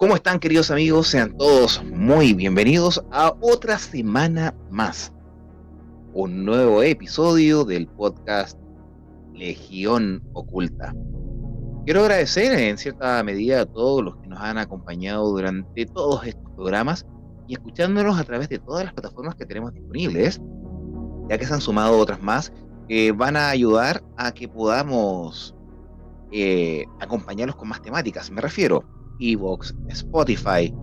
¿Cómo están, queridos amigos? Sean todos muy bienvenidos a otra semana más. Un nuevo episodio del podcast Legión Oculta. Quiero agradecer en cierta medida a todos los que nos han acompañado durante todos estos programas y escuchándonos a través de todas las plataformas que tenemos disponibles, ya que se han sumado otras más que van a ayudar a que podamos acompañarlos con más temáticas. Me refiero Evox, Spotify,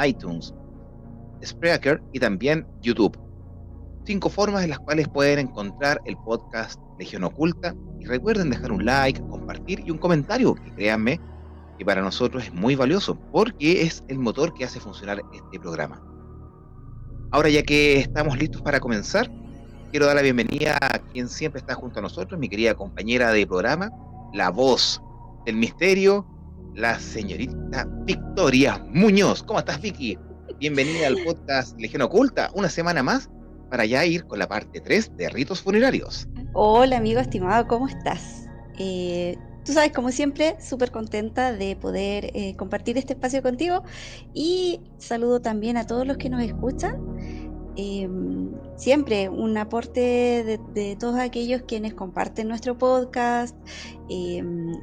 iTunes, Spreaker y también YouTube. 5 formas en las cuales pueden encontrar el podcast Legión Oculta. Y recuerden dejar un like, compartir y un comentario, que créanme que para nosotros es muy valioso, porque es el motor que hace funcionar este programa. Ahora, ya que estamos listos para comenzar, quiero dar la bienvenida a quien siempre está junto a nosotros, mi querida compañera de programa, la voz del misterio, la señorita Victoria Muñoz. ¿Cómo estás, Vicky? Bienvenida al podcast Legión Oculta, una semana más, para ya ir con la parte 3 de ritos funerarios. Hola amigo estimado, ¿cómo estás? Tú sabes, como siempre, súper contenta de poder compartir este espacio contigo y saludo también a todos los que nos escuchan. Siempre un aporte de todos aquellos quienes comparten nuestro podcast,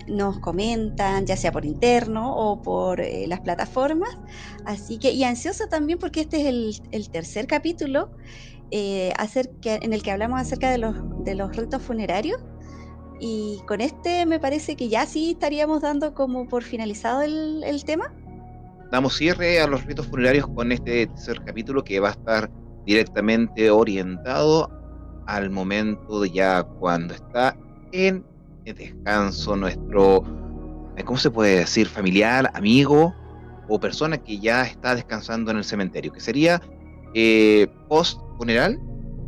nos comentan, ya sea por interno o por las plataformas. Así que, y ansiosa también porque este es el tercer capítulo en el que hablamos acerca de los ritos funerarios. Y con este me parece que ya sí estaríamos dando como por finalizado el tema. Damos cierre a los ritos funerarios con este tercer capítulo, que va a estar directamente orientado al momento de ya cuando está en el descanso nuestro, ¿cómo se puede decir? Familiar, amigo o persona que ya está descansando en el cementerio, que sería post funeral,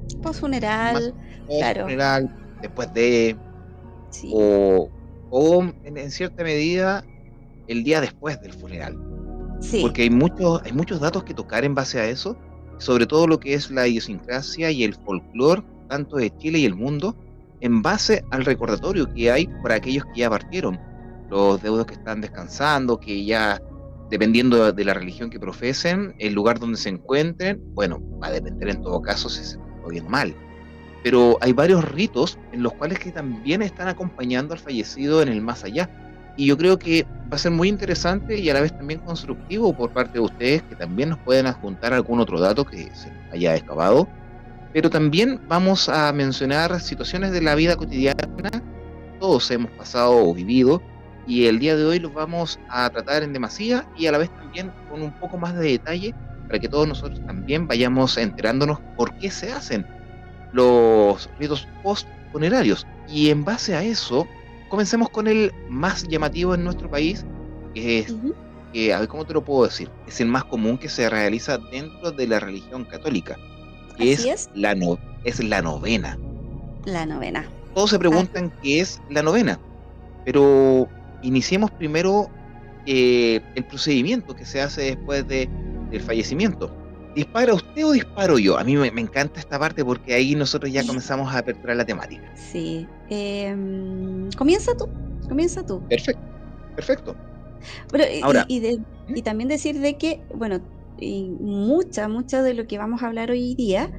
Post más funeral, post claro, funeral, después de, sí. o, o en cierta medida el día después del funeral, Sí, porque hay muchos datos que tocar en base a eso, sobre todo lo que es la idiosincrasia y el folclore, tanto de Chile y el mundo, en base al recordatorio que hay para aquellos que ya partieron, los deudos que están descansando, que ya, dependiendo de la religión que profesen, el lugar donde se encuentren, bueno, va a depender en todo caso si se portó bien o mal. Pero hay varios ritos en los cuales que también están acompañando al fallecido en el más allá. Y yo creo que va a ser muy interesante y a la vez también constructivo por parte de ustedes, que también nos pueden adjuntar algún otro dato que se nos haya excavado. Pero también vamos a mencionar situaciones de la vida cotidiana, todos hemos pasado o vivido, y el día de hoy los vamos a tratar en demasía y a la vez también con un poco más de detalle, para que todos nosotros también vayamos enterándonos por qué se hacen los ritos post-funerarios. Y en base a eso, comencemos con el más llamativo en nuestro país, que es, ujú, a ver cómo te lo puedo decir, es el más común que se realiza dentro de la religión católica, que así es, es la novena. la novena. Todos se Ah, preguntan qué es la novena, pero iniciemos primero el procedimiento que se hace después del fallecimiento. ¿Dispara usted o disparo yo? A mí me encanta esta parte porque ahí nosotros ya comenzamos a aperturar la temática. sí. Comienza tú, comienza tú. Perfecto, perfecto. Pero, Ahora, y también decir de que, bueno, y mucha de lo que vamos a hablar hoy día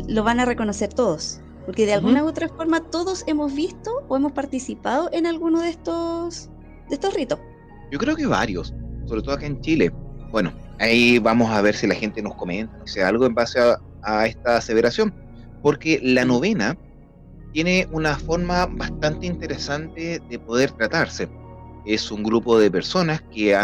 lo van a reconocer todos, porque de ujú, alguna u otra forma todos hemos visto o hemos participado en alguno de estos ritos. yo creo que varios, sobre todo acá en Chile. Bueno, ahí vamos a ver si la gente nos comenta, no sé, algo en base a esta aseveración, porque la Sí. novena tiene una forma bastante interesante de poder tratarse. Es un grupo de personas que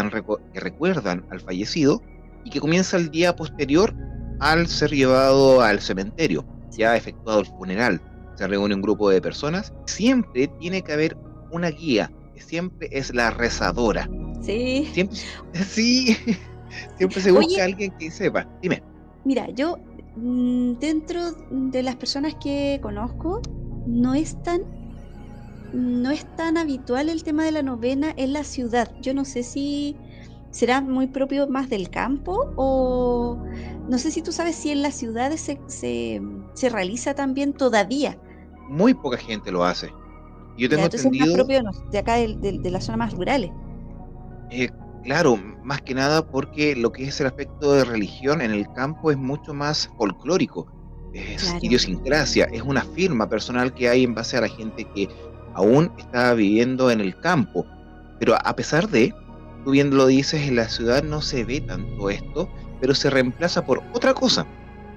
recuerdan al fallecido y que comienza el día posterior al ser llevado al cementerio, ya efectuado el funeral. Se reúne un grupo de personas. Siempre tiene que haber una guía, que siempre es la rezadora. Sí, Siempre, sí, sí. siempre se busca Oye, alguien que sepa. Dime. mira, yo dentro de las personas que conozco, no es tan, no es tan habitual el tema de la novena en la ciudad. Yo no sé si será muy propio más del campo o no sé si tú sabes si en las ciudades se realiza también todavía. Muy poca gente lo hace. Yo Ya, tengo entonces es más entendido. propio de acá de las zonas más rurales. Eh, Claro, más que nada porque lo que es el aspecto de religión en el campo es mucho más folclórico, es Claro, idiosincrasia, es una firma personal que hay en base a la gente que aún está viviendo en el campo. Pero a pesar de, tú bien lo dices, en la ciudad no se ve tanto esto, pero se reemplaza por otra cosa,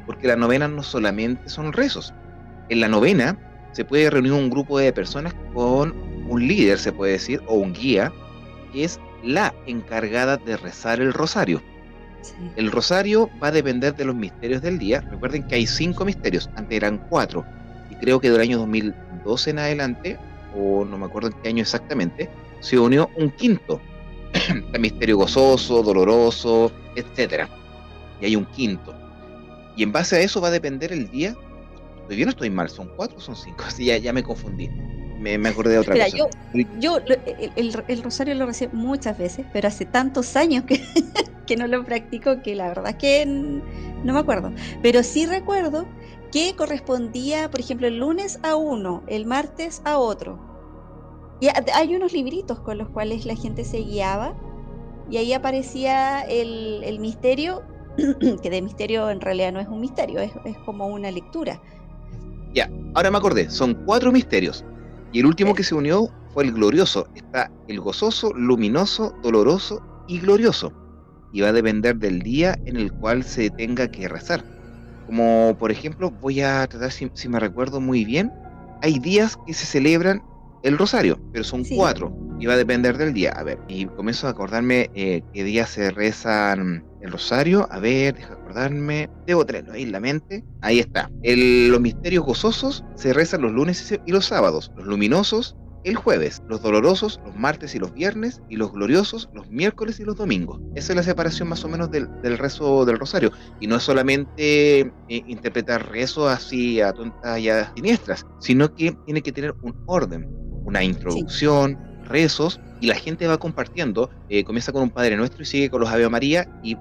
porque la novena no solamente son rezos. En la novena se puede reunir un grupo de personas con un líder, se puede decir, o un guía, que es la encargada de rezar el rosario. sí. El rosario va a depender de los misterios del día. Recuerden que hay 5 misterios, antes eran 4, y creo que del año 2012 en adelante, o no me acuerdo en qué año exactamente, se unió un quinto, el misterio gozoso, doloroso, etcétera. Y hay un quinto. Y en base a eso va a depender el día. ¿Estoy bien o estoy mal? ¿Son 4 o son 5? Sí, ya me confundí. Me acordé de otra Mira, cosa. el rosario lo recé muchas veces, pero hace tantos años que, que no lo practico que la verdad es que no me acuerdo. Pero sí recuerdo que correspondía, por ejemplo, el lunes a uno, el martes a otro. Y hay unos libritos con los cuales la gente se guiaba y ahí aparecía el misterio, que de misterio en realidad no es un misterio, es como una lectura. Ya, ahora me acordé, son 4 misterios. Y el último que se unió fue el glorioso. Está el gozoso, luminoso, doloroso y glorioso. Y va a depender del día en el cual se tenga que rezar. Como por ejemplo, voy a tratar si me recuerdo muy bien, hay días que se celebran el rosario, pero son Sí, 4 y va a depender del día. A ver, y comienzo a acordarme qué días se rezan el rosario. A ver, deja acordarme. Debo tenerlo ahí en la mente. Ahí está. Los misterios gozosos se rezan los lunes y los sábados. Los luminosos el jueves, los dolorosos los martes y los viernes, y los gloriosos los miércoles y los domingos. Esa es la separación más o menos del rezo del rosario. Y no es solamente interpretar rezos así a tontas y a siniestras, sino que tiene que tener un orden, una sí. introducción, rezos, y la gente va compartiendo, comienza con un Padre Nuestro y sigue con los Ave María, y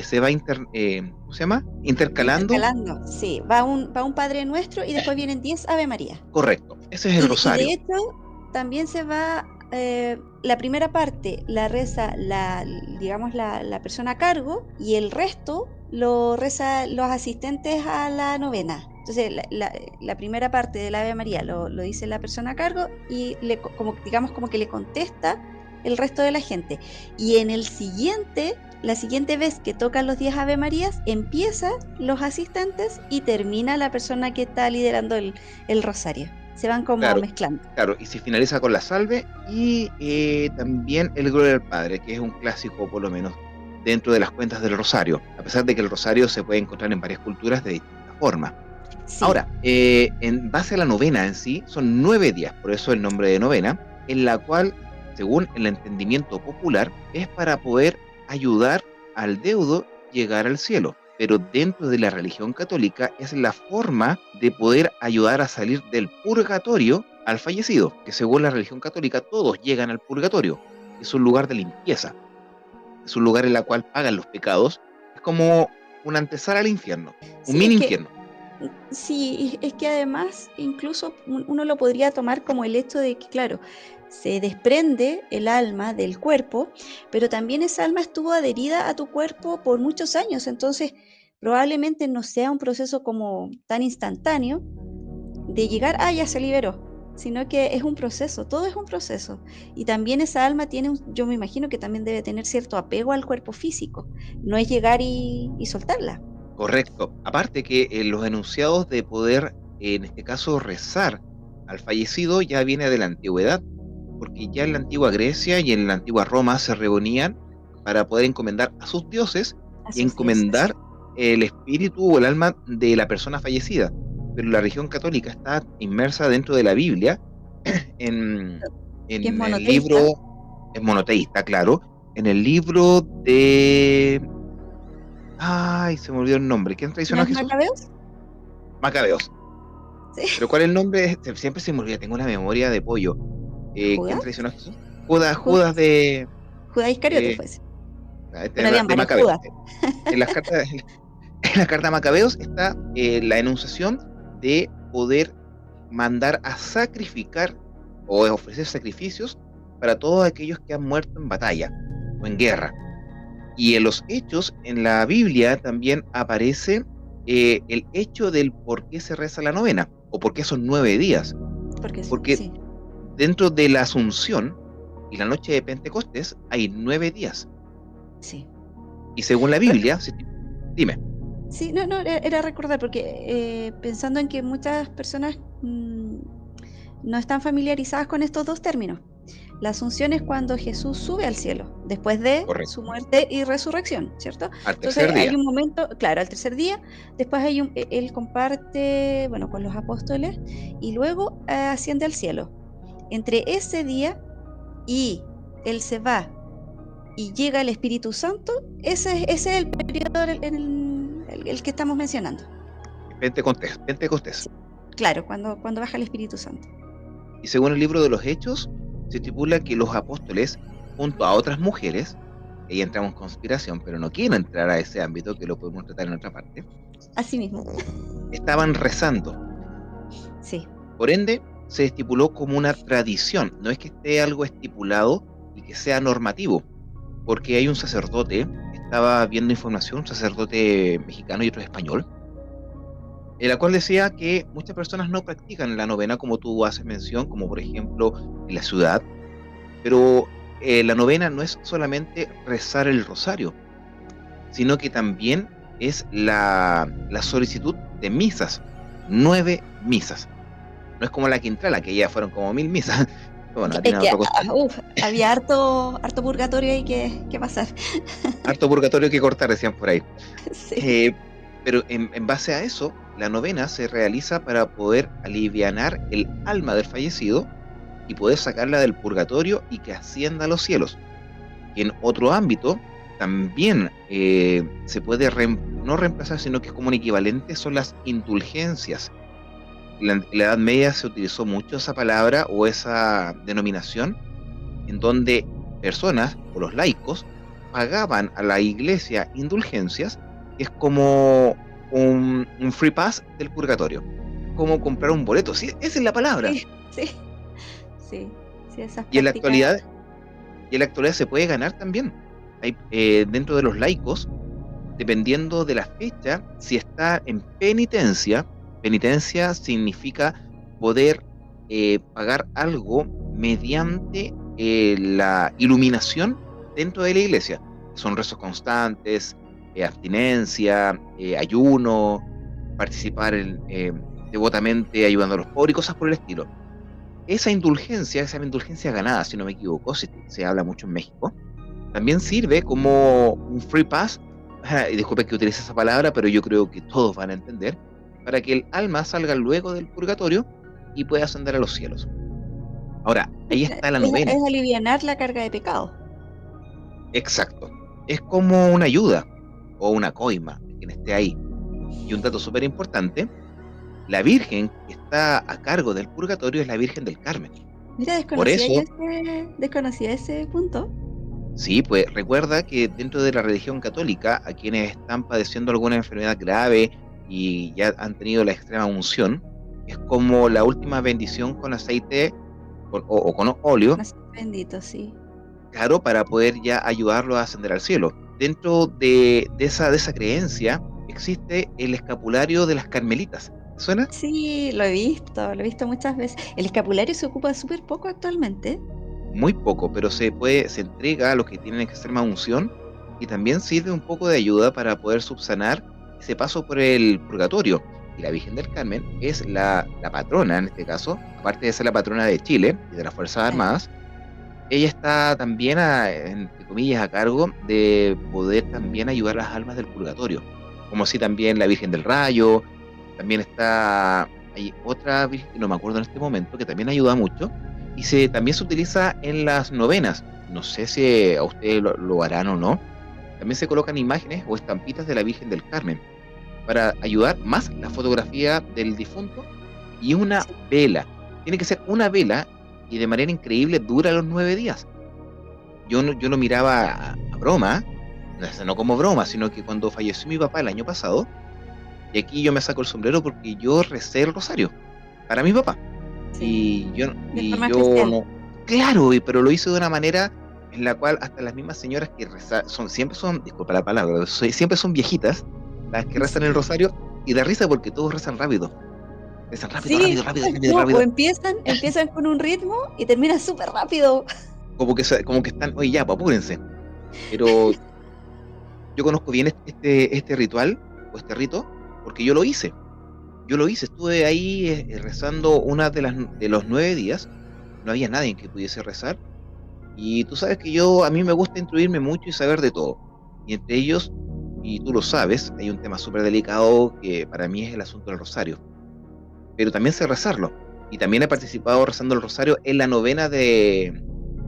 se va ¿cómo se llama? Intercalando. Intercalando, sí. Va un Padre Nuestro y después vienen 10 Ave María. Correcto, ese es el Y de rosario. hecho, también se va, la primera parte la reza digamos, la persona a cargo y el resto lo reza los asistentes a la novena. Entonces, la primera parte del Ave María lo dice la persona a cargo y como, digamos, como que le contesta el resto de la gente. Y en la siguiente vez que tocan los 10 Ave Marías, empieza los asistentes y termina la persona que está liderando el rosario. Se van como Claro, mezclando. claro, y se finaliza con la salve y también el Gloria al Padre, que es un clásico por lo menos dentro de las cuentas del rosario, a pesar de que el rosario se puede encontrar en varias culturas de distintas formas. Sí, Ahora, en base a la novena en sí, son 9 días, por eso el nombre de novena, en la cual, según el entendimiento popular, es para poder ayudar al deudo llegar al cielo. Pero dentro de la religión católica es la forma de poder ayudar a salir del purgatorio al fallecido, que según la religión católica todos llegan al purgatorio. Es un lugar de limpieza, es un lugar en el cual pagan los pecados, es como una antesala al infierno, un sí, mini infierno. sí, es que además incluso uno lo podría tomar como el hecho de que, claro, se desprende el alma del cuerpo, pero también esa alma estuvo adherida a tu cuerpo por muchos años, entonces probablemente no sea un proceso como tan instantáneo de llegar, ah, ya se liberó, sino que es un proceso, todo es un proceso. Y también esa alma tiene, yo me imagino que también debe tener cierto apego al cuerpo físico, no es llegar y soltarla. Correcto. Aparte que los enunciados de poder, en este caso, rezar al fallecido ya viene de la antigüedad, porque ya en la antigua Grecia y en la antigua Roma se reunían para poder encomendar a sus dioses A y sus dioses. encomendar el espíritu o el alma de la persona fallecida. Pero la religión católica está inmersa dentro de la Biblia, en, Que es en el monoteísta. libro, es monoteísta, claro, en el libro de... Ay, se me olvidó el nombre. ¿Quién ¿No traicionó a es Jesús? Macabeos? Macabeos. Sí. Pero ¿cuál es el nombre? Siempre se me olvida, tengo una memoria de pollo. ¿Quién ¿Judas? traicionó a Jesús? Judas, Judas ¿Judas? de, Judas Iscariote eh, fue ese. Bueno, de, habían de varios Macabeos. Judas. En las cartas, en la carta de Macabeos está la enunciación de poder mandar a sacrificar o ofrecer sacrificios para todos aquellos que han muerto en batalla. o en guerra. Y en los hechos, en la Biblia también aparece el hecho del por qué se reza la novena, o por qué son 9 días. Porque Porque sí, dentro de la Asunción y la noche de Pentecostés hay 9 días. sí. Y según la Biblia, dime, Sí, no, no, era recordar, porque pensando en que muchas personas no están familiarizadas con estos dos términos. La asunción es cuando Jesús sube al cielo, después de su correcto, muerte y resurrección, ¿cierto? al Entonces tercer hay día. un momento, claro, al tercer día, después él comparte, bueno, con los apóstoles y luego asciende al cielo. Entre ese día y él se va y llega el Espíritu Santo, ese es el periodo el que estamos mencionando. Pentecostés, Pentecostés. Sí, claro, cuando baja el Espíritu Santo. Y según el libro de los Hechos, se estipula que los apóstoles, junto a otras mujeres, ahí entramos en conspiración, pero no quiero entrar a ese ámbito, que lo podemos tratar en otra parte, Así mismo. estaban rezando. Sí. Por ende, se estipuló como una tradición, no es que esté algo estipulado y que sea normativo, porque hay un sacerdote, estaba viendo información, un sacerdote mexicano y otro español, en la cual decía que muchas personas no practican la novena como tú haces mención, como por ejemplo en la ciudad, pero la novena no es solamente rezar el rosario, sino que también es la solicitud de misas, 9 misas. No es como la Quintrala, que ya fueron como 1000 misas. Bueno, Es tienen que otro costal. había harto purgatorio ahí que pasar. Harto purgatorio que cortar, decían por ahí. Sí. Eh, pero en base a eso, la novena se realiza para poder alivianar el alma del fallecido y poder sacarla del purgatorio y que ascienda a los cielos. Y en otro ámbito, también se puede no reemplazar, sino que es como un equivalente, son las indulgencias. En la Edad Media se utilizó mucho esa palabra o esa denominación, en donde personas o los laicos pagaban a la iglesia indulgencias, que es como un free pass del purgatorio. Es como comprar un boleto, sí, esa es la palabra. Sí, sí, sí, sí, esas Y en la prácticas. actualidad, se puede ganar también. Hay, dentro de los laicos, dependiendo de la fecha, si está en penitencia, penitencia significa poder pagar algo mediante la iluminación dentro de la iglesia. Son rezos constantes, abstinencia, ayuno, participar devotamente ayudando a los pobres y cosas por el estilo. Esa indulgencia ganada, si no me equivoco, se habla mucho en México, también sirve como un free pass, y disculpe que utilice esa palabra, pero yo creo que todos van a entender, para que el alma salga luego del purgatorio y pueda ascender a los cielos. Ahora, ahí está la novena, Es alivianar la carga de pecado. exacto. Es como una ayuda o una coima, de quien esté ahí. Y un dato súper importante, la Virgen que está a cargo del purgatorio es la Virgen del Carmen. Mira, Por eso, desconocía ese punto. sí, pues recuerda que dentro de la religión católica, a quienes están padeciendo alguna enfermedad grave y ya han tenido la extrema unción, es como la última bendición con aceite o con óleo, No sé, bendito, sí. claro, para poder ya ayudarlo a ascender al cielo. Dentro de esa creencia existe el escapulario de las carmelitas. ¿Suena? Sí, lo he visto muchas veces. El escapulario se ocupa súper poco actualmente. Muy poco, pero se entrega a los que tienen extrema unción y también sirve un poco de ayuda para poder subsanar ese paso por el purgatorio. Y la Virgen del Carmen es la patrona, en este caso, aparte de ser la patrona de Chile y de las Fuerzas Claro. Armadas, ella está también, entre comillas, a cargo de poder también ayudar a las almas del purgatorio, como así también la Virgen del Rayo, también hay otra Virgen que no me acuerdo en este momento, que también ayuda mucho, y también se utiliza en las novenas, no sé si a ustedes lo harán o no, también se colocan imágenes o estampitas de la Virgen del Carmen, para ayudar más la fotografía del difunto y una Sí. vela. Tiene que ser una vela y de manera increíble dura los 9 días. Yo no miraba a broma, no como broma, sino que cuando falleció mi papá el año pasado, y aquí yo me saco el sombrero porque yo recé el rosario para mi papá. Sí, Y yo, de y forma yo especial. no, claro, pero lo hice de una manera en la cual hasta las mismas señoras que rezan, siempre son, disculpa la palabra, siempre son viejitas las que rezan el rosario, y da risa porque todos rezan rápido. Rezan rápido, Sí, rápido, rápido, rápido, no, o rápido. empiezan con un ritmo y terminan súper rápido. Como que están, oye, ya, pues apúrense. Pero yo conozco bien este ritual, o este rito, porque yo lo hice. Estuve ahí rezando una de los 9 días. No había nadie en que pudiese rezar. Y tú sabes que a mí me gusta instruirme mucho y saber de todo. Y entre ellos, y tú lo sabes, hay un tema súper delicado que para mí es el asunto del rosario. Pero también sé rezarlo. Y también he participado rezando el rosario en la novena de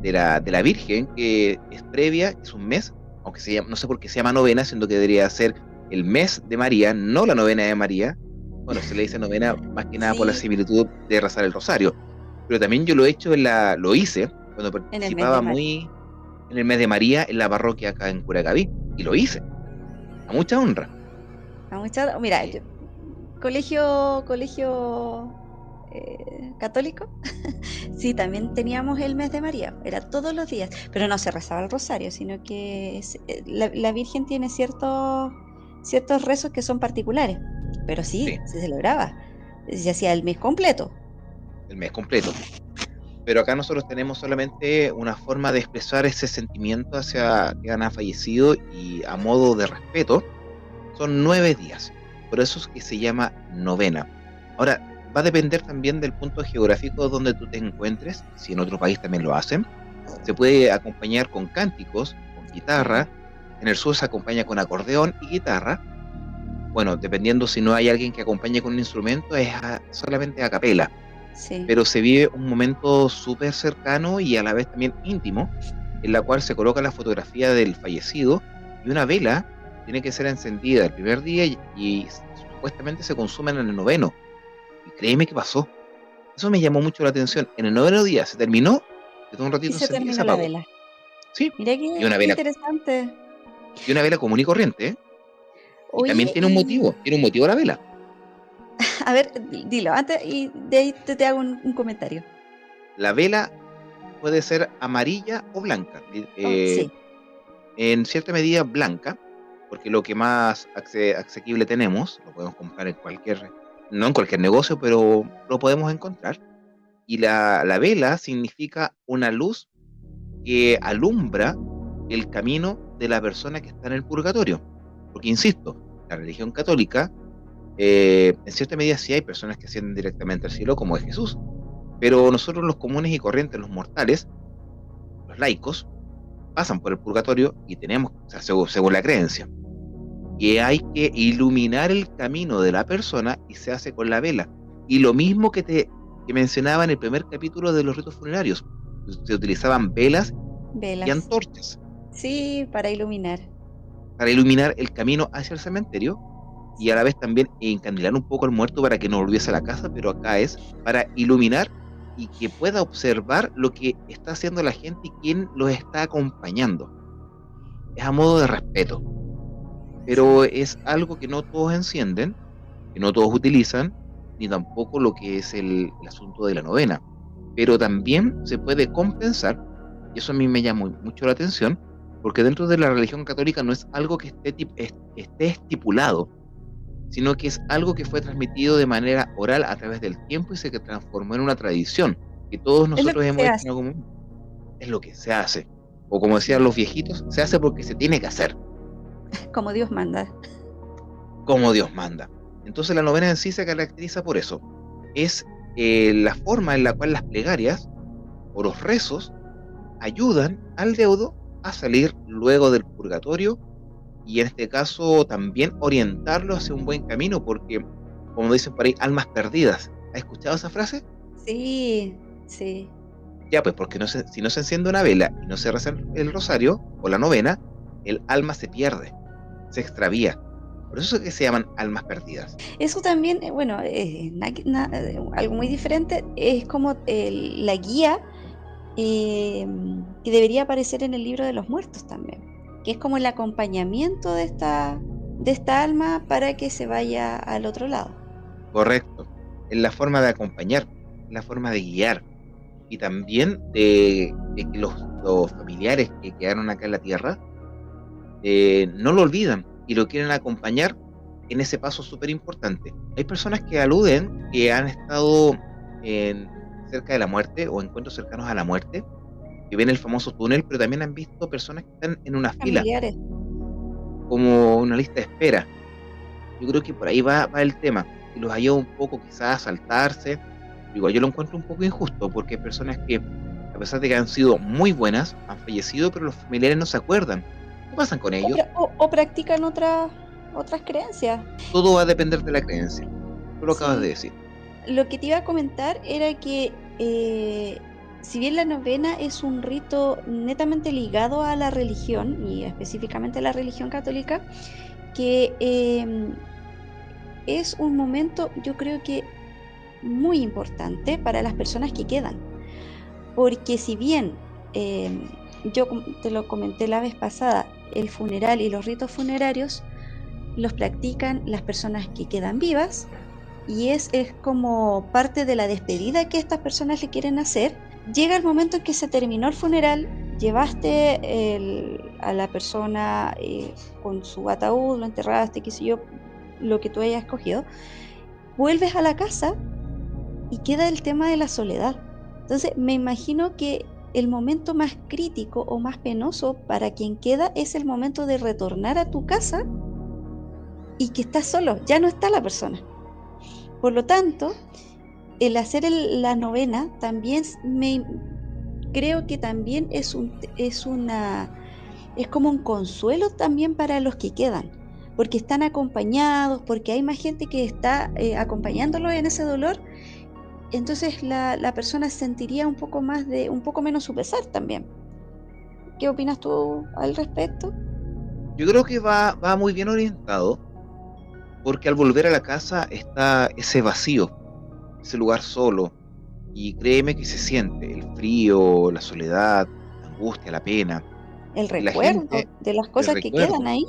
la Virgen, que es previa, es un mes, aunque no sé por qué se llama novena, siendo que debería ser el mes de María, no la novena de María. Bueno, se le dice novena más que nada por la Sí, similitud de rezar el rosario. Pero también yo lo hice cuando en el mes de participaba mayo. muy en el mes de María en la parroquia acá en Curacaví. Y lo hice, a mucha honra. Mira, Sí, colegio católico, sí, también teníamos el mes de María, era todos los días, pero no se rezaba el rosario, sino que la Virgen tiene ciertos rezos que son particulares, pero sí, sí, se celebraba, se hacía el mes completo. el mes completo. Pero acá nosotros tenemos solamente una forma de expresar ese sentimiento hacia que han fallecido, y a modo de respeto son 9 días. Por eso es que se llama novena. Ahora, va a depender también del punto geográfico donde tú te encuentres, si en otro país también lo hacen. Se puede acompañar con cánticos, con Ujú. guitarra. En el sur se acompaña con acordeón y guitarra. Bueno, dependiendo si no hay alguien que acompañe con un instrumento, es solamente a capela. Sí, Pero se vive un momento súper cercano y a la vez también íntimo, en la cual se coloca la fotografía del fallecido, y una vela tiene que ser encendida el primer día, y supuestamente se consumen en el noveno. Y créeme que pasó. Eso me llamó mucho la atención. En el noveno día se terminó, de todo un y ratito se encendida y se terminó la apagó. vela. Sí, Mira y qué interesante. una vela común y corriente, ¿eh? Y también Oye, y tiene un motivo la vela. a ver, dilo antes y de ahí te hago un comentario. La vela puede ser amarilla o blanca. Oh, sí. En cierta medida blanca, porque lo que más asequible tenemos, lo podemos comprar no en cualquier negocio, pero lo podemos encontrar. Y la vela significa una luz que alumbra el camino de la persona que está en el purgatorio. Porque, insisto, la religión católica, en cierta medida sí hay personas que ascienden directamente al cielo, como es Jesús, pero nosotros los comunes y corrientes, los mortales, los laicos, pasan por el purgatorio y tenemos, o sea, según la creencia, que hay que iluminar el camino de la persona, y se hace con la vela. Y lo mismo que mencionaba en el primer capítulo de los ritos funerarios, se utilizaban velas y Velas. antorchas Sí, para iluminar. para iluminar el camino hacia el cementerio, y a la vez también encandilar un poco al muerto para que no volviese a la casa, pero acá es para iluminar y que pueda observar lo que está haciendo la gente y quién los está acompañando. Es a modo de respeto, pero Sí. es algo que no todos encienden, que no todos utilizan, ni tampoco lo que es el asunto de la novena. Pero también se puede compensar, y eso a mí me llama mucho la atención, porque dentro de la religión católica no es algo que esté estipulado, sino que es algo que fue transmitido de manera oral a través del tiempo y se que transformó en una tradición que todos Es lo nosotros que hemos se hecho en hace. algún momento. Es lo que se hace. O como decían Sí. los viejitos, se hace porque se tiene que hacer, Como Dios manda. como Dios manda. Entonces la novena en sí se caracteriza por eso. Es la forma en la cual las plegarias o los rezos ayudan al deudo a salir luego del purgatorio, y en este caso también orientarlo hacia un buen camino, porque, como dicen por ahí, almas perdidas. ¿Has escuchado esa frase? Sí, sí. Ya, pues porque si no se enciende una vela y no se reza el rosario o la novena, el alma se pierde, se extravía. Por eso es que se llaman almas perdidas. Eso también, bueno, algo muy diferente, es como la guía que debería aparecer en el libro de los muertos también, que es como el acompañamiento de esta alma para que se vaya al otro lado. Correcto. Es la forma de acompañar, la forma de guiar, y también de que los familiares que quedaron acá en la tierra, no lo olvidan y lo quieren acompañar en ese paso súper importante. Hay personas que aluden que han estado en- cerca de la muerte o encuentros cercanos a la muerte, que ven el famoso túnel, pero también han visto personas que están en una fila, Familiares. como una lista de espera. Yo creo que por ahí va el tema, y los ayuda un poco quizás a saltarse. Digo, yo lo encuentro un poco injusto, porque hay personas que, a pesar de que han sido muy buenas, han fallecido, pero los familiares no se acuerdan. ¿Qué pasa con O, ellos? o practican otras creencias. Todo va a depender de la creencia. Tú lo acabas de Sí. decir. Lo que te iba a comentar era que si bien la novena es un rito netamente ligado a la religión y específicamente a la religión católica, que es un momento, yo creo que muy importante para las personas que quedan, porque si bien eh, te lo comenté la vez pasada, el funeral y los ritos funerarios los practican las personas que quedan vivas y es como parte de la despedida que estas personas le quieren hacer. Llega el momento en que se terminó el funeral, llevaste a la persona con su ataúd, lo enterraste, qué sé yo, lo que tú hayas escogido, vuelves a la casa y queda el tema de la soledad. Entonces, me imagino que el momento más crítico o más penoso para quien queda es el momento de retornar a tu casa y que estás solo, ya no está la persona. Por lo tanto, el hacer la novena también creo que también es como un consuelo también para los que quedan, porque están acompañados, porque hay más gente que está acompañándolos en ese dolor, entonces la persona sentiría un poco menos su pesar también. ¿Qué opinas tú al respecto? Yo creo que va muy bien orientado, porque al volver a la casa está ese vacío, ese lugar solo, y créeme que se siente el frío, la soledad, la angustia, la pena, El y la recuerdo gente, de las el cosas que quedan recuerdo. ahí.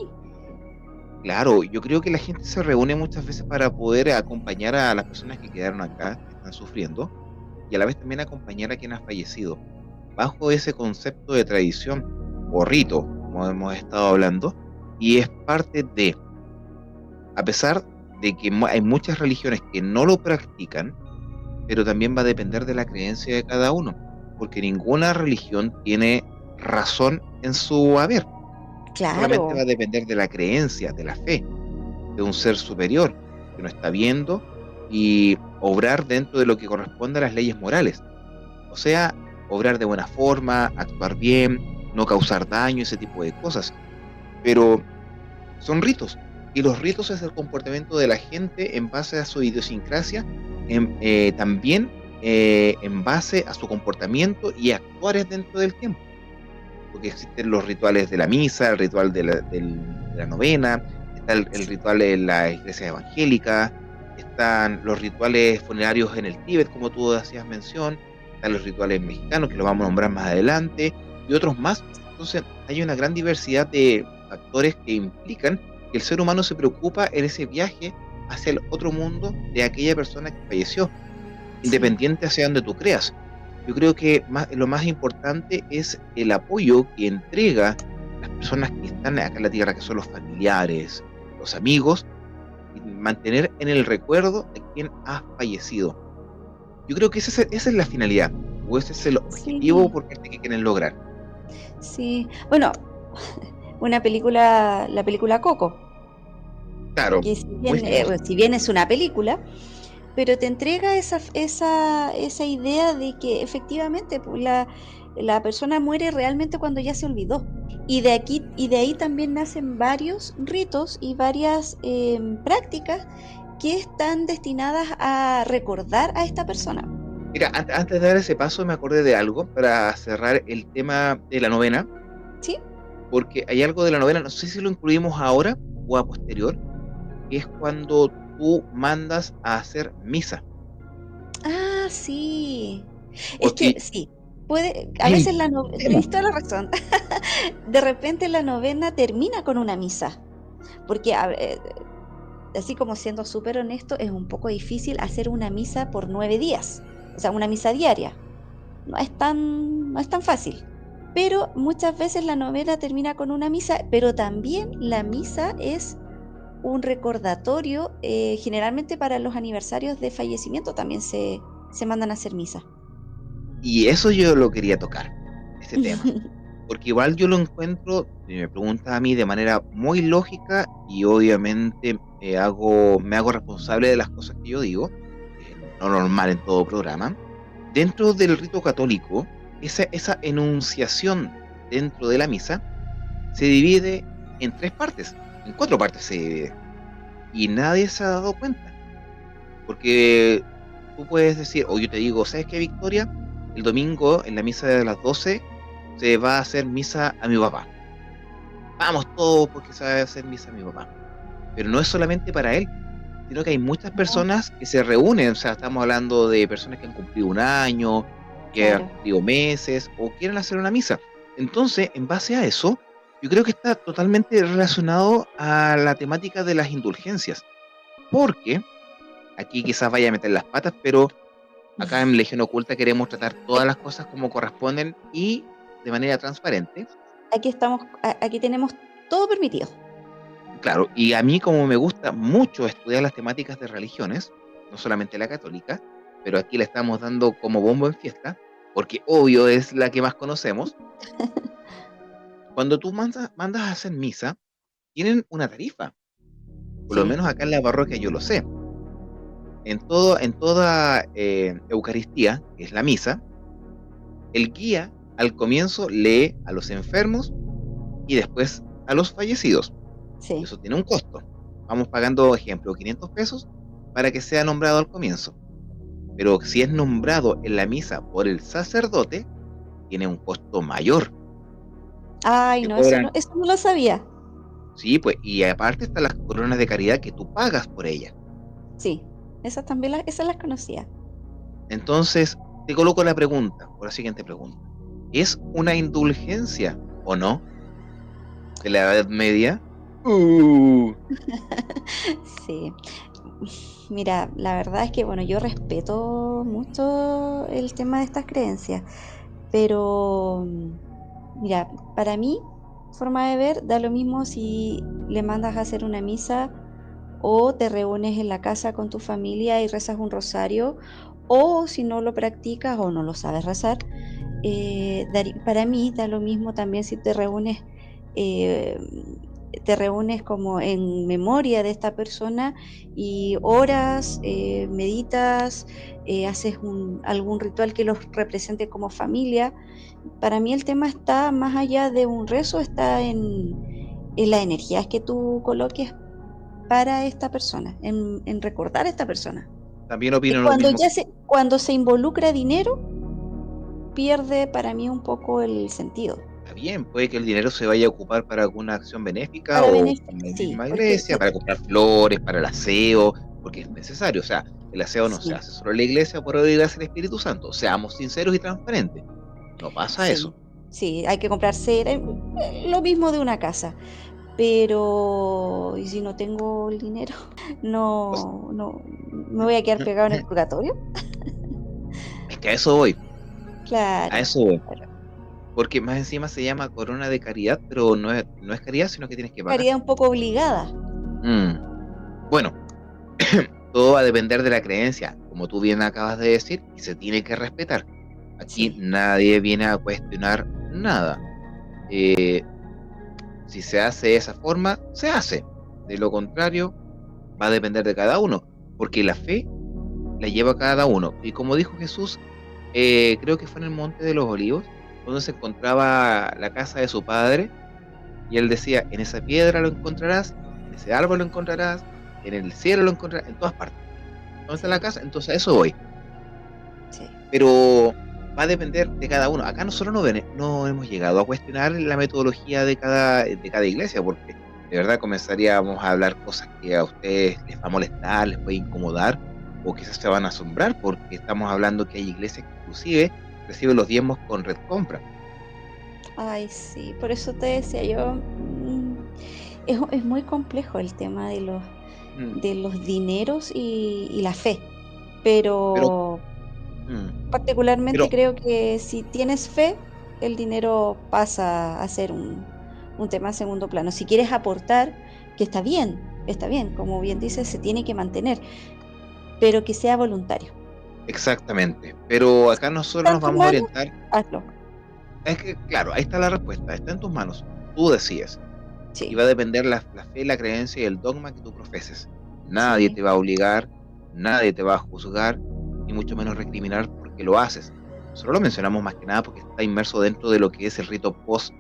Claro, yo creo que la gente se reúne muchas veces para poder acompañar a las personas que quedaron acá, que están sufriendo, y a la vez también acompañar a quien ha fallecido, bajo ese concepto de tradición o rito, como hemos estado hablando, y es parte de, a pesar de que hay muchas religiones que no lo practican, pero también va a depender de la creencia de cada uno, porque ninguna religión tiene razón en su haber, solamente va Claro, a depender de la creencia, de la fe, de un ser superior que nos está viendo y obrar dentro de lo que corresponde a las leyes morales, o sea, obrar de buena forma, actuar bien, no causar daño, ese tipo de cosas, pero son ritos. Y los ritos es el comportamiento de la gente en base a su idiosincrasia, también en base a su comportamiento y actuar dentro del tiempo. Porque existen los rituales de la misa, el ritual de la novena, está el sí, ritual en la iglesia evangélica, están los rituales funerarios en el Tíbet, como tú hacías mención, están los rituales mexicanos, que lo vamos a nombrar más adelante, y otros más. Entonces, hay una gran diversidad de factores que implican que el ser humano se preocupa en ese viaje hacia el otro mundo de aquella persona que falleció, sí. independiente hacia donde tú creas. Yo creo que lo más importante es el apoyo que entrega las personas que están acá en la tierra, que son los familiares, los amigos, y mantener en el recuerdo de quien ha fallecido. Yo creo que esa es la finalidad, o ese es el objetivo Sí, por parte que quieren lograr. sí. Bueno, una película, la película Coco, Claro, que muy famosa. si bien es una película, pero te entrega esa idea de que efectivamente pues, la persona muere realmente cuando ya se olvidó. Y de ahí también nacen varios ritos y varias prácticas que están destinadas a recordar a esta persona. Mira, antes de dar ese paso me acordé de algo para cerrar el tema de la novena, ¿Sí? porque hay algo de la novena, no sé si lo incluimos ahora o a posterior, que es cuando tú mandas a hacer misa. Ah, sí. Es que Porque sí, puede, a hay veces la novena, tema. tienes toda la razón. De repente la novena termina con una misa, porque así como siendo súper honesto, es un poco difícil hacer una misa por 9 días, o sea, una misa diaria. No es tan fácil. pero muchas veces la novena termina con una misa, pero también la misa es un recordatorio, generalmente para los aniversarios de fallecimiento también se mandan a hacer misa. Y eso yo lo quería tocar, ese tema. Porque igual yo lo encuentro, si me preguntas a mí, de manera muy lógica y obviamente me hago responsable de las cosas que yo digo, no normal en todo programa. Dentro del rito católico, esa enunciación dentro de la misa se divide en tres partes, en cuatro partes se divide, y nadie se ha dado cuenta. Porque tú puedes decir, o yo te digo, ¿sabes qué, Victoria? El domingo en la misa de las 12 se va a hacer misa a mi papá. Vamos todos porque se va a hacer misa a mi papá. Pero no es solamente para él, sino que hay muchas No, personas que se reúnen, o sea, estamos hablando de personas que han cumplido un año, que han claro. cumplido meses o quieren hacer una misa. Entonces, en base a eso, yo creo que está totalmente relacionado a la temática de las indulgencias, porque aquí quizás vaya a meter las patas, pero acá en Legión Oculta queremos tratar todas las cosas como corresponden y de manera transparente. Aquí estamos, aquí tenemos todo permitido. Claro, y a mí como me gusta mucho estudiar las temáticas de religiones, no solamente la católica, pero aquí le estamos dando como bombo en fiesta, porque obvio es la que más conocemos. Cuando tú mandas a hacer misa, tienen una tarifa, por lo Sí, menos acá en la parroquia yo lo sé. En toda Eucaristía, que es la misa, el guía al comienzo lee a los enfermos y después a los fallecidos. sí. Eso tiene un costo. Vamos pagando, ejemplo, 500 pesos para que sea nombrado al comienzo. Pero si es nombrado en la misa por el sacerdote, tiene un costo mayor. Ay, Te no, cobran, eso no lo sabía. sí, pues, y aparte están las coronas de caridad que tú pagas por ellas. Sí, esas también esas las conocía. Entonces, te coloco la pregunta, o la siguiente pregunta. ¿Es una indulgencia o no de la Edad Media? Sí. Mira, la verdad es que, bueno, yo respeto mucho el tema de estas creencias, pero mira, para mí, forma de ver, da lo mismo si le mandas a hacer una misa o te reúnes en la casa con tu familia y rezas un rosario, o si no lo practicas o no lo sabes rezar, para mí da lo mismo también si eh, te reúnes como en memoria de esta persona y oras, meditas, haces algún ritual que los represente como familia. Para mí el tema está más allá de un rezo, está en las energías que tú coloques para esta persona, en recordar a esta persona. También opino lo mismo que tú. Cuando se involucra dinero, pierde para mí un poco el sentido. Está bien, puede que el dinero se vaya a ocupar para alguna acción benéfica Para o beneficio, en la sí, misma porque iglesia, para comprar flores, para el aseo, porque es necesario. O sea, el aseo no se sí, hace solo en la iglesia por obligarse al Espíritu Santo. Seamos sinceros y transparentes. No pasa sí, eso. sí, hay que comprar cera, lo mismo de una casa. Pero, ¿y si no tengo el dinero? O sea, No, me voy a quedar pegado en el purgatorio. es que a eso voy, a Claro, eso voy. claro. Porque más encima se llama corona de caridad, pero no es caridad, sino que tienes que pagar. Caridad un poco obligada. Mm, Bueno, todo va a depender de la creencia, como tú bien acabas de decir, y se tiene que respetar. Aquí Sí, nadie viene a cuestionar nada. Eh, Si se hace de esa forma, se hace. De lo contrario, va a depender de cada uno, porque la fe la lleva cada uno. Y como dijo Jesús, creo que fue en el Monte de los Olivos, donde se encontraba la casa de su padre, y él decía, en esa piedra lo encontrarás, en ese árbol lo encontrarás, en el cielo lo encontrarás, en todas partes. ¿Dónde está la sí, casa? Entonces a eso voy. sí. Pero va a depender de cada uno. Acá nosotros no hemos llegado a cuestionar la metodología de cada iglesia, porque de verdad comenzaríamos a hablar cosas que a ustedes les va a molestar, les puede incomodar, o quizás se van a asombrar, porque estamos hablando que hay iglesias que inclusive reciben los diezmos con red compra. Ay, sí, por eso te decía yo, es muy complejo el tema Mm, de los dineros y la fe, Pero, pero mm, particularmente pero creo que si tienes fe, el dinero pasa a ser un tema en segundo plano. Si quieres aportar, que está bien, como bien dices, se tiene que mantener, pero que sea voluntario. Exactamente. Pero acá Si nosotros está en nos tus vamos a manos, orientar. hazlo. Es que, claro, ahí está la respuesta. Está en tus manos. Tú decides. Y Sí, va a depender la fe, la creencia y el dogma que tú profeses. Nadie sí, te va a obligar, nadie te va a juzgar, ni mucho menos recriminar porque lo haces. Nosotros lo mencionamos más que nada porque está inmerso dentro de lo que es el rito post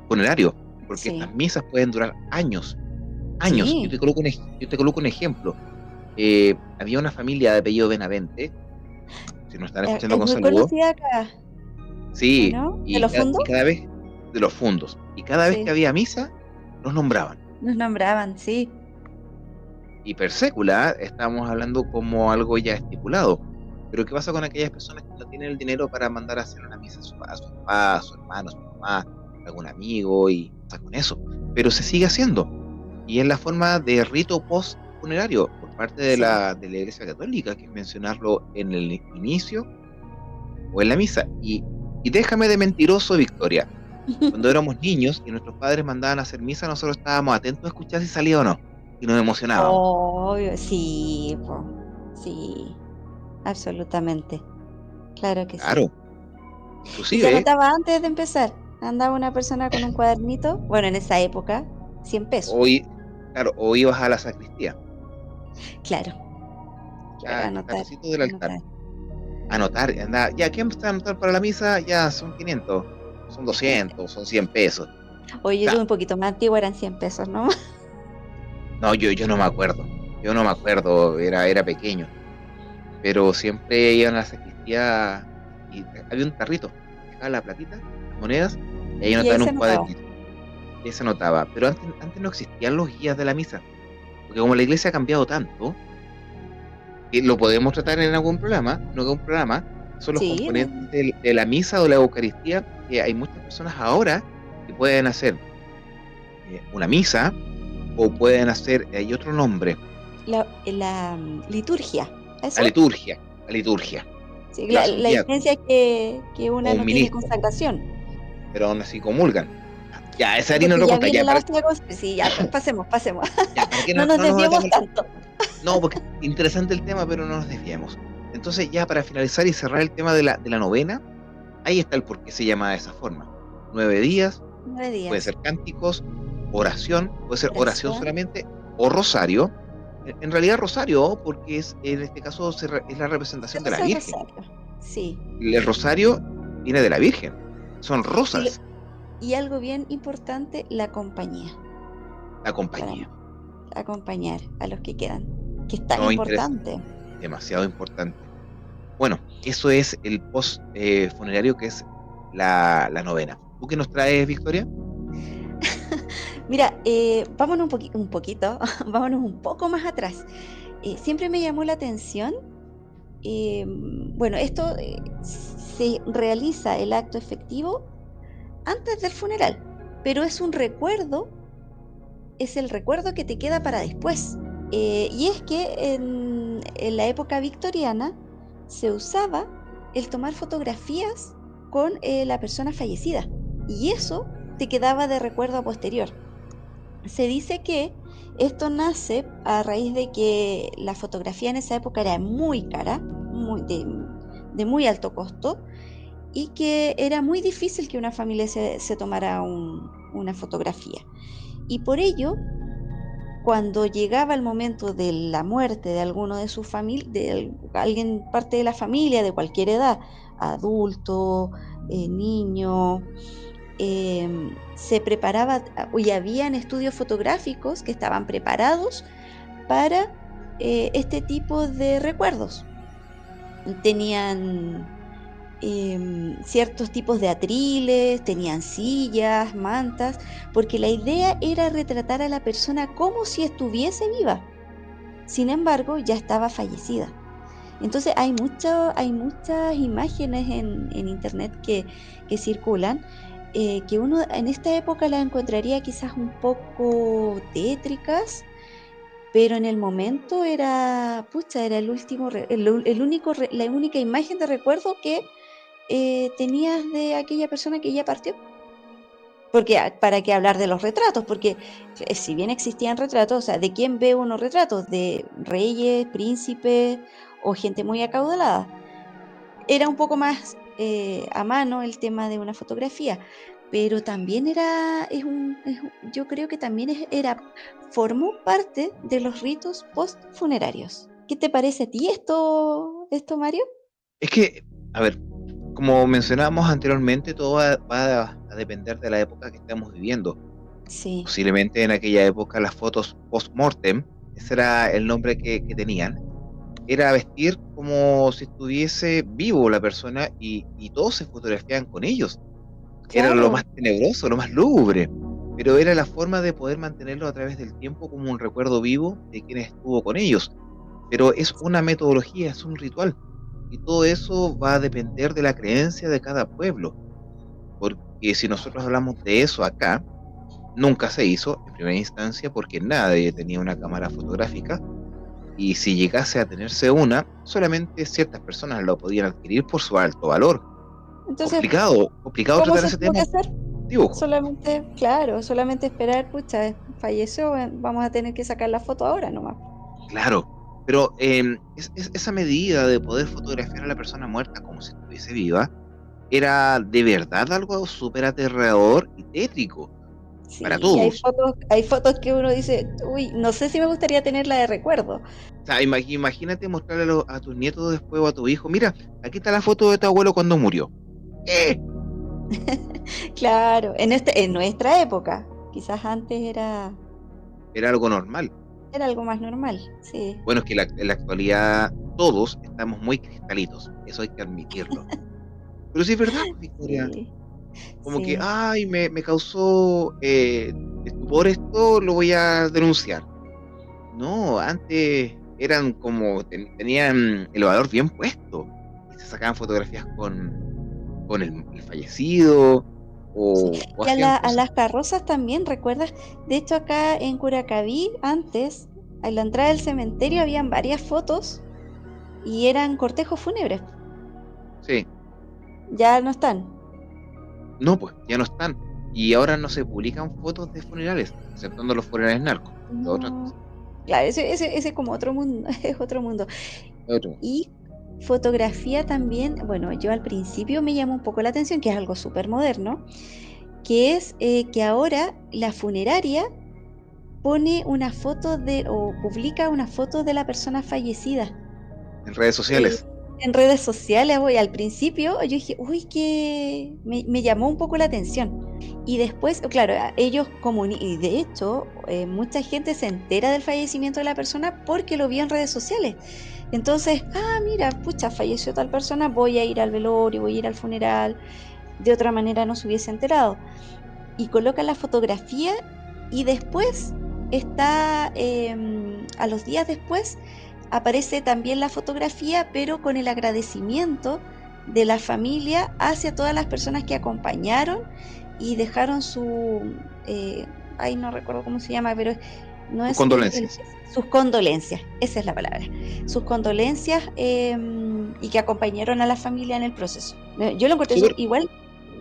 funerario, porque sí, estas misas pueden durar años, años. sí. Yo te coloco un ejemplo. Había una familia de apellido Benavente, si nos están escuchando Es con muy saludo, conocida acá, ¿o sí, no? ¿De los y fondos? cada vez de los fondos, y cada vez que Sí, había misa, los nombraban. nos nombraban, sí, Y per sécula estamos hablando como algo ya estipulado. Pero ¿qué pasa con aquellas personas que no tienen el dinero para mandar a hacer una misa a su papá, a su hermano, a su mamá, a algún amigo y pasa con eso? Pero se sigue haciendo. Y es la forma de rito post funerario por parte sí. de la Iglesia Católica, que es mencionarlo en el inicio o en la misa. Y déjame de mentiroso, Victoria. Cuando éramos niños y nuestros padres mandaban a hacer misa, nosotros estábamos atentos a escuchar si salía o no. Y nos emocionábamos. Obvio, sí, po, sí, absolutamente. Claro que sí. Claro, Y se inclusive anotaba antes de empezar. Andaba una persona con un cuadernito, bueno, en esa época, 100 pesos. hoy, claro, o ibas a la sacristía, Claro, claro, que está al anotar, recito del altar, anotar. anotar, anda, ya, ¿quién está a anotar para la misa? Ya, son 500, son 200, son 100 pesos. Oye, O yo sea, tuve un poquito más antiguo, eran 100 pesos, ¿no? no, yo no me acuerdo, yo no me acuerdo, era pequeño, pero siempre iban a la sacristía y había un tarrito, dejaba la platita, las monedas, y ahí Y ahí anotaban se un anotaba. cuadernito, y ahí se anotaba, pero antes no existían los guías de la misa, porque como la iglesia ha cambiado tanto, que lo podemos tratar en algún programa, son los Sí, componentes de la misa o la Eucaristía, que hay muchas personas ahora que pueden hacer una misa o pueden hacer, hay otro nombre, liturgia, la ¿eso? liturgia, la liturgia, Sí, que lo hace un la diácono diferencia es que o una un no tiene ministro, consagración. pero aún así comulgan. Ya, esa Sí, harina porque no ya cuenta, viene la hostia sí, ya, pasemos, pasemos. ya, ¿para qué No nos no nos desviemos metamos? tanto. No, porque interesante el tema, pero no nos desviemos. Entonces, ya para finalizar y cerrar el tema de la novena, ahí está el por qué se llama de esa forma. 9 días, Nueve puede días. ser cánticos, oración, puede ser oración Oración. solamente, o rosario. En realidad rosario, porque es, en este caso es la Se representación de la usa el Virgen. rosario. Sí. El rosario viene de la Virgen, son Y, rosas, y algo bien importante, la compañía. la Para compañía. acompañar a los que quedan. Que es tan No interesa, importante. demasiado importante. Bueno, eso es el post funerario que es la novena. ¿Tú qué nos traes, Victoria? Mira, vámonos un poquito, vámonos un poco más atrás. Siempre me llamó la atención. Bueno, esto se realiza el acto efectivo antes del funeral, pero es el recuerdo que te queda para después. Y es que en la época victoriana se usaba el tomar fotografías con la persona fallecida y eso te quedaba de recuerdo a posterior. Se dice que esto nace a raíz de que la fotografía en esa época era muy cara, de muy alto costo, y que era muy difícil que una familia se tomara una fotografía. Y por ello, cuando llegaba el momento de la muerte de alguno de su familia, alguien parte de la familia, de cualquier edad, adulto, niño, se preparaba y habían estudios fotográficos que estaban preparados para este tipo de recuerdos. Tenían ciertos tipos de atriles, tenían sillas, mantas, porque la idea era retratar a la persona como si estuviese viva. Sin embargo, ya estaba fallecida. Entonces hay muchas imágenes en internet que circulan, que uno en esta época las encontraría quizás un poco tétricas, pero en el momento era, pucha, era el último, el único, la única imagen de recuerdo que tenías de aquella persona que ya partió. Porque, ¿para qué hablar de los retratos? Porque si bien existían retratos, o sea, ¿de quién ve unos retratos? ¿De reyes, príncipes o gente muy acaudalada? Era un poco más a mano el tema de una fotografía, pero también yo creo que también formó parte de los ritos post-funerarios. ¿Qué te parece a ti esto, Mario? Es que, a ver, como mencionábamos anteriormente, todo va a depender de la época que estamos viviendo. Sí, Posiblemente en aquella época las fotos post-mortem, ese era el nombre que tenían, era vestir como si estuviese vivo la persona y todos se fotografiaban con ellos. Era lo claro. más tenebroso, lo más lúgubre, pero era la forma de poder mantenerlo a través del tiempo como un recuerdo vivo de quien estuvo con ellos. Pero es una metodología, es un ritual, y todo eso va a depender de la creencia de cada pueblo, porque si nosotros hablamos de eso acá, nunca se hizo en primera instancia porque nadie tenía una cámara fotográfica, y si llegase a tenerse una, solamente ciertas personas lo podían adquirir por su alto valor. Entonces, Complicado, complicado ¿cómo tratar se ese tuvo tema que con hacer? dibujo. Solamente, claro, solamente esperar, pucha, falleció, vamos a tener que sacar la foto ahora nomás. Claro, pero esa medida de poder fotografiar a la persona muerta como si estuviese viva era de verdad algo súper aterrador y tétrico para Sí, todos. hay fotos que uno dice, uy, no sé si me gustaría tenerla de recuerdo. O sea, imagínate mostrarle a tus nietos después o a tu hijo, mira, aquí está la foto de tu abuelo cuando murió. ¿Qué? Claro, en nuestra época, quizás antes Era algo normal. era algo más normal, sí. Bueno, es que en la actualidad todos estamos muy cristalitos, eso hay que admitirlo. Pero sí es verdad, pues, Victoria, Sí, como que, sí. ay, me causó estupor esto, lo voy a denunciar. No, antes eran como, tenían el valor bien puesto. Y se sacaban fotografías con el fallecido Sí. o Y hacían a cosas. las carrozas también, ¿recuerdas? De hecho, acá en Curacaví, antes, a la entrada del cementerio, habían varias fotos y eran cortejos fúnebres. Sí, Ya no están. no, pues ya no están. Y ahora no se publican fotos de funerales, exceptuando los funerales narcos, de otra No. cosa. Claro, ese es como otro mundo, es otro mundo. Otro. Y fotografía también, bueno, yo al principio me llamó un poco la atención, que es algo súper moderno, que es que ahora la funeraria pone una foto o publica una foto de la persona fallecida En redes eh, sociales. en redes sociales. Voy, al principio yo dije, uy, que me llamó un poco la atención. Y después, claro, ellos y de hecho, mucha gente se entera del fallecimiento de la persona porque lo vio en redes sociales. Entonces, mira, pucha, falleció tal persona, voy a ir al velorio, voy a ir al funeral. De otra manera no se hubiese enterado. Y coloca la fotografía y después a los días después, aparece también la fotografía, pero con el agradecimiento de la familia hacia todas las personas que acompañaron y dejaron eh, ay, no recuerdo cómo se llama, pero no Sus es condolencias. sus condolencias, esa es la palabra, sus condolencias y que acompañaron a la familia en el proceso. Yo lo encontré Súper, igual,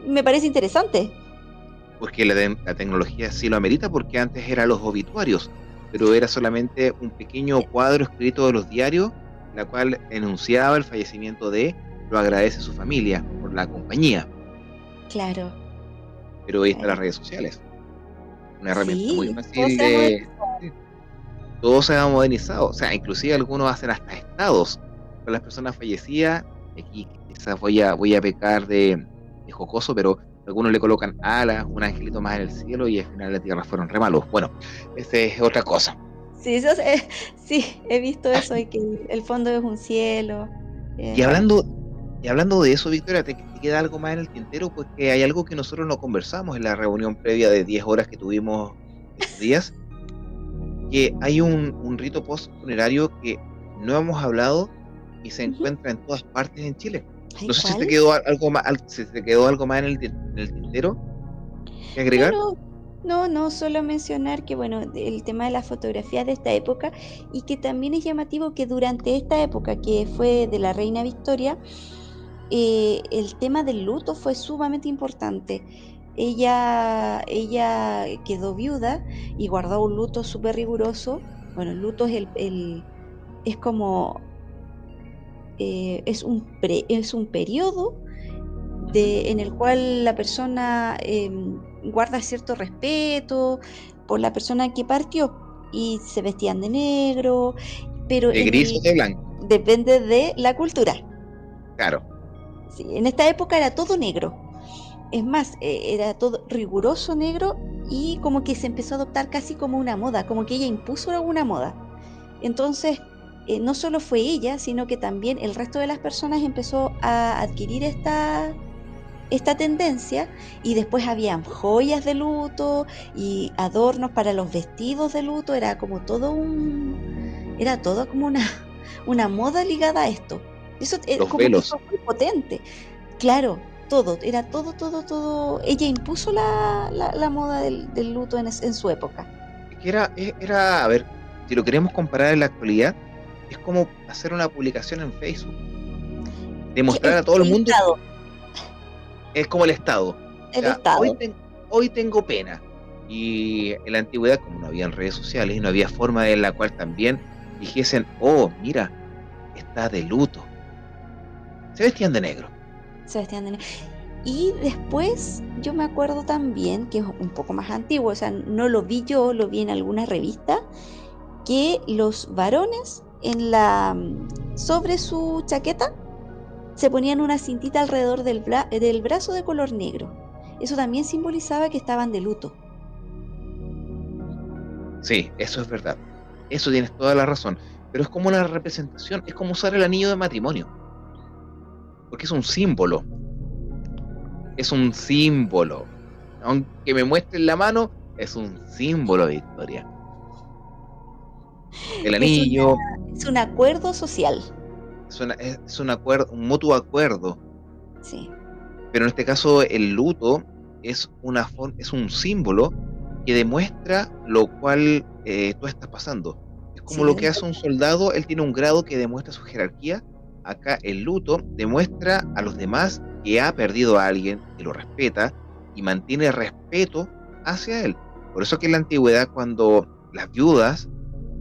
me parece interesante. porque la tecnología sí lo amerita, porque antes eran los obituarios, pero era solamente un pequeño cuadro escrito de los diarios, la cual enunciaba el fallecimiento lo agradece a su familia por la compañía, Claro, pero hoy están las claro. redes sociales, una herramienta muy Sí, todo fácil se ha de... modernizado. Sí, todo se ha modernizado, o sea, inclusive algunos hacen hasta estados con las personas fallecidas, y aquí quizás voy a pecar de jocoso, pero algunos le colocan alas, un angelito más en el cielo y al final la tierra fueron re malos. Bueno, esa es otra cosa. Sí, sí, he visto eso y que el fondo es un cielo. Y Bueno, hablando, y hablando de eso, Victoria, ¿te queda algo más en el tintero? Pues que hay algo que nosotros no conversamos en la reunión previa de 10 horas que tuvimos estos días, que hay un rito post-funerario que no hemos hablado y se ujú. encuentra en todas partes en Chile. Ay, No sé si te ¿cuál? quedó algo más, si te quedó algo más en el tintero que No, agregar. no, no, no, solo mencionar que, bueno, el tema de las fotografías de esta época y que también es llamativo que durante esta época, que fue de la Reina Victoria, el tema del luto fue sumamente importante. Ella quedó viuda y guardó un luto súper riguroso. Bueno, el luto es como, es un periodo Ujú. en el cual la persona guarda cierto respeto por la persona que partió y se vestían de negro, pero ¿De gris o de blanco? depende de la cultura. Claro, Sí, en esta época era todo negro. Es más, era todo riguroso negro y como que se empezó a adoptar casi como una moda, como que ella impuso una moda. Entonces, no solo fue ella, sino que también el resto de las personas empezó a adquirir esta tendencia y después habían joyas de luto y adornos para los vestidos de luto, era todo como una moda ligada a esto. Eso los como que velos. fue muy potente. Claro, todo, era todo, todo, todo. Ella impuso la moda del luto en su época. Es que a ver, si lo queremos comparar en la actualidad, es como hacer una publicación en Facebook, demostrar a todo el El mundo, Estado, es como el Estado. O el sea, Estado. hoy tengo pena. Y en la antigüedad, como no habían redes sociales y no había forma en la cual también dijesen, oh, mira, está de luto. Se vestían de negro. Sebastián de Neve. Y después yo me acuerdo también, que es un poco más antiguo, o sea, no lo vi yo, lo vi en alguna revista, que los varones sobre su chaqueta se ponían una cintita alrededor del brazo de color negro. Eso también simbolizaba que estaban de luto. Sí, eso es verdad. Eso tienes toda la razón. Pero es como una representación, es como usar el anillo de matrimonio, porque es un símbolo. Es un símbolo. Aunque me muestren la mano, es un símbolo de victoria. El Es anillo es un acuerdo social. es un acuerdo, un mutuo acuerdo, Sí, pero en este caso el luto es un símbolo que demuestra lo cual tú estás pasando. Es como sí, lo que hace un soldado, él tiene un grado que demuestra su jerarquía. Acá el luto demuestra a los demás que ha perdido a alguien, que lo respeta y mantiene respeto hacia él. Por eso que en la antigüedad, cuando las viudas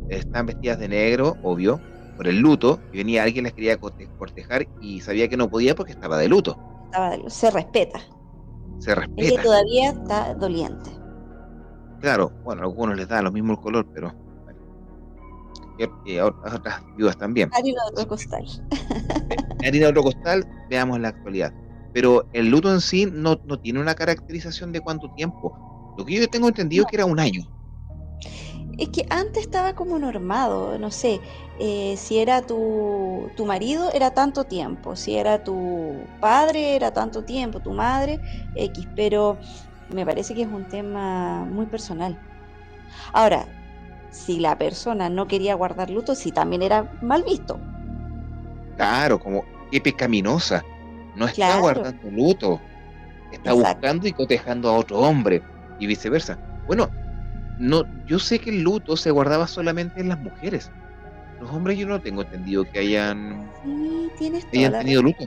están vestidas de negro, obvio, por el luto, y venía alguien, les quería cortejar y sabía que no podía porque estaba de luto. se respeta. Se Ella respeta. todavía está doliente. Claro, bueno, a algunos les da lo mismo el color, pero bueno, y a otras viudas también. Harina de otro Así costal. que, harina de otro costal, veamos la actualidad. Pero el luto en sí no tiene una caracterización de cuánto tiempo. Lo que yo tengo entendido que era un año. Es que antes estaba como normado, no sé, si era tu marido era tanto tiempo, si era tu padre era tanto tiempo, tu madre, X, pero me parece que es un tema muy personal. Ahora, si la persona no quería guardar luto, sí también era mal visto. Claro, como qué pecaminosa. No está Claro, guardando luto, está exacto. buscando y cotejando a otro hombre, y viceversa. Bueno, no, yo sé que el luto se guardaba solamente en las mujeres. Los hombres yo no tengo entendido que Sí, tienes toda hayan la tenido razón. luto.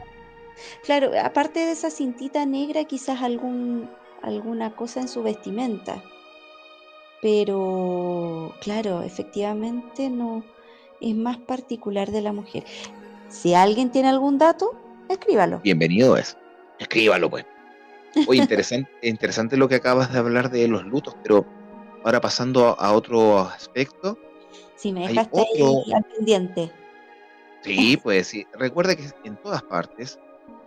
Claro, aparte de esa cintita negra, quizás alguna cosa en su vestimenta. Pero, claro, efectivamente no es más particular de la mujer. Si alguien tiene algún dato, escríbalo. Bienvenido es. Escríbalo, pues. Oye, interesante lo que acabas de hablar de los lutos, pero ahora pasando a otro aspecto, Si me hay dejaste otro, ahí al pendiente. sí, pues sí, recuerda que en todas partes,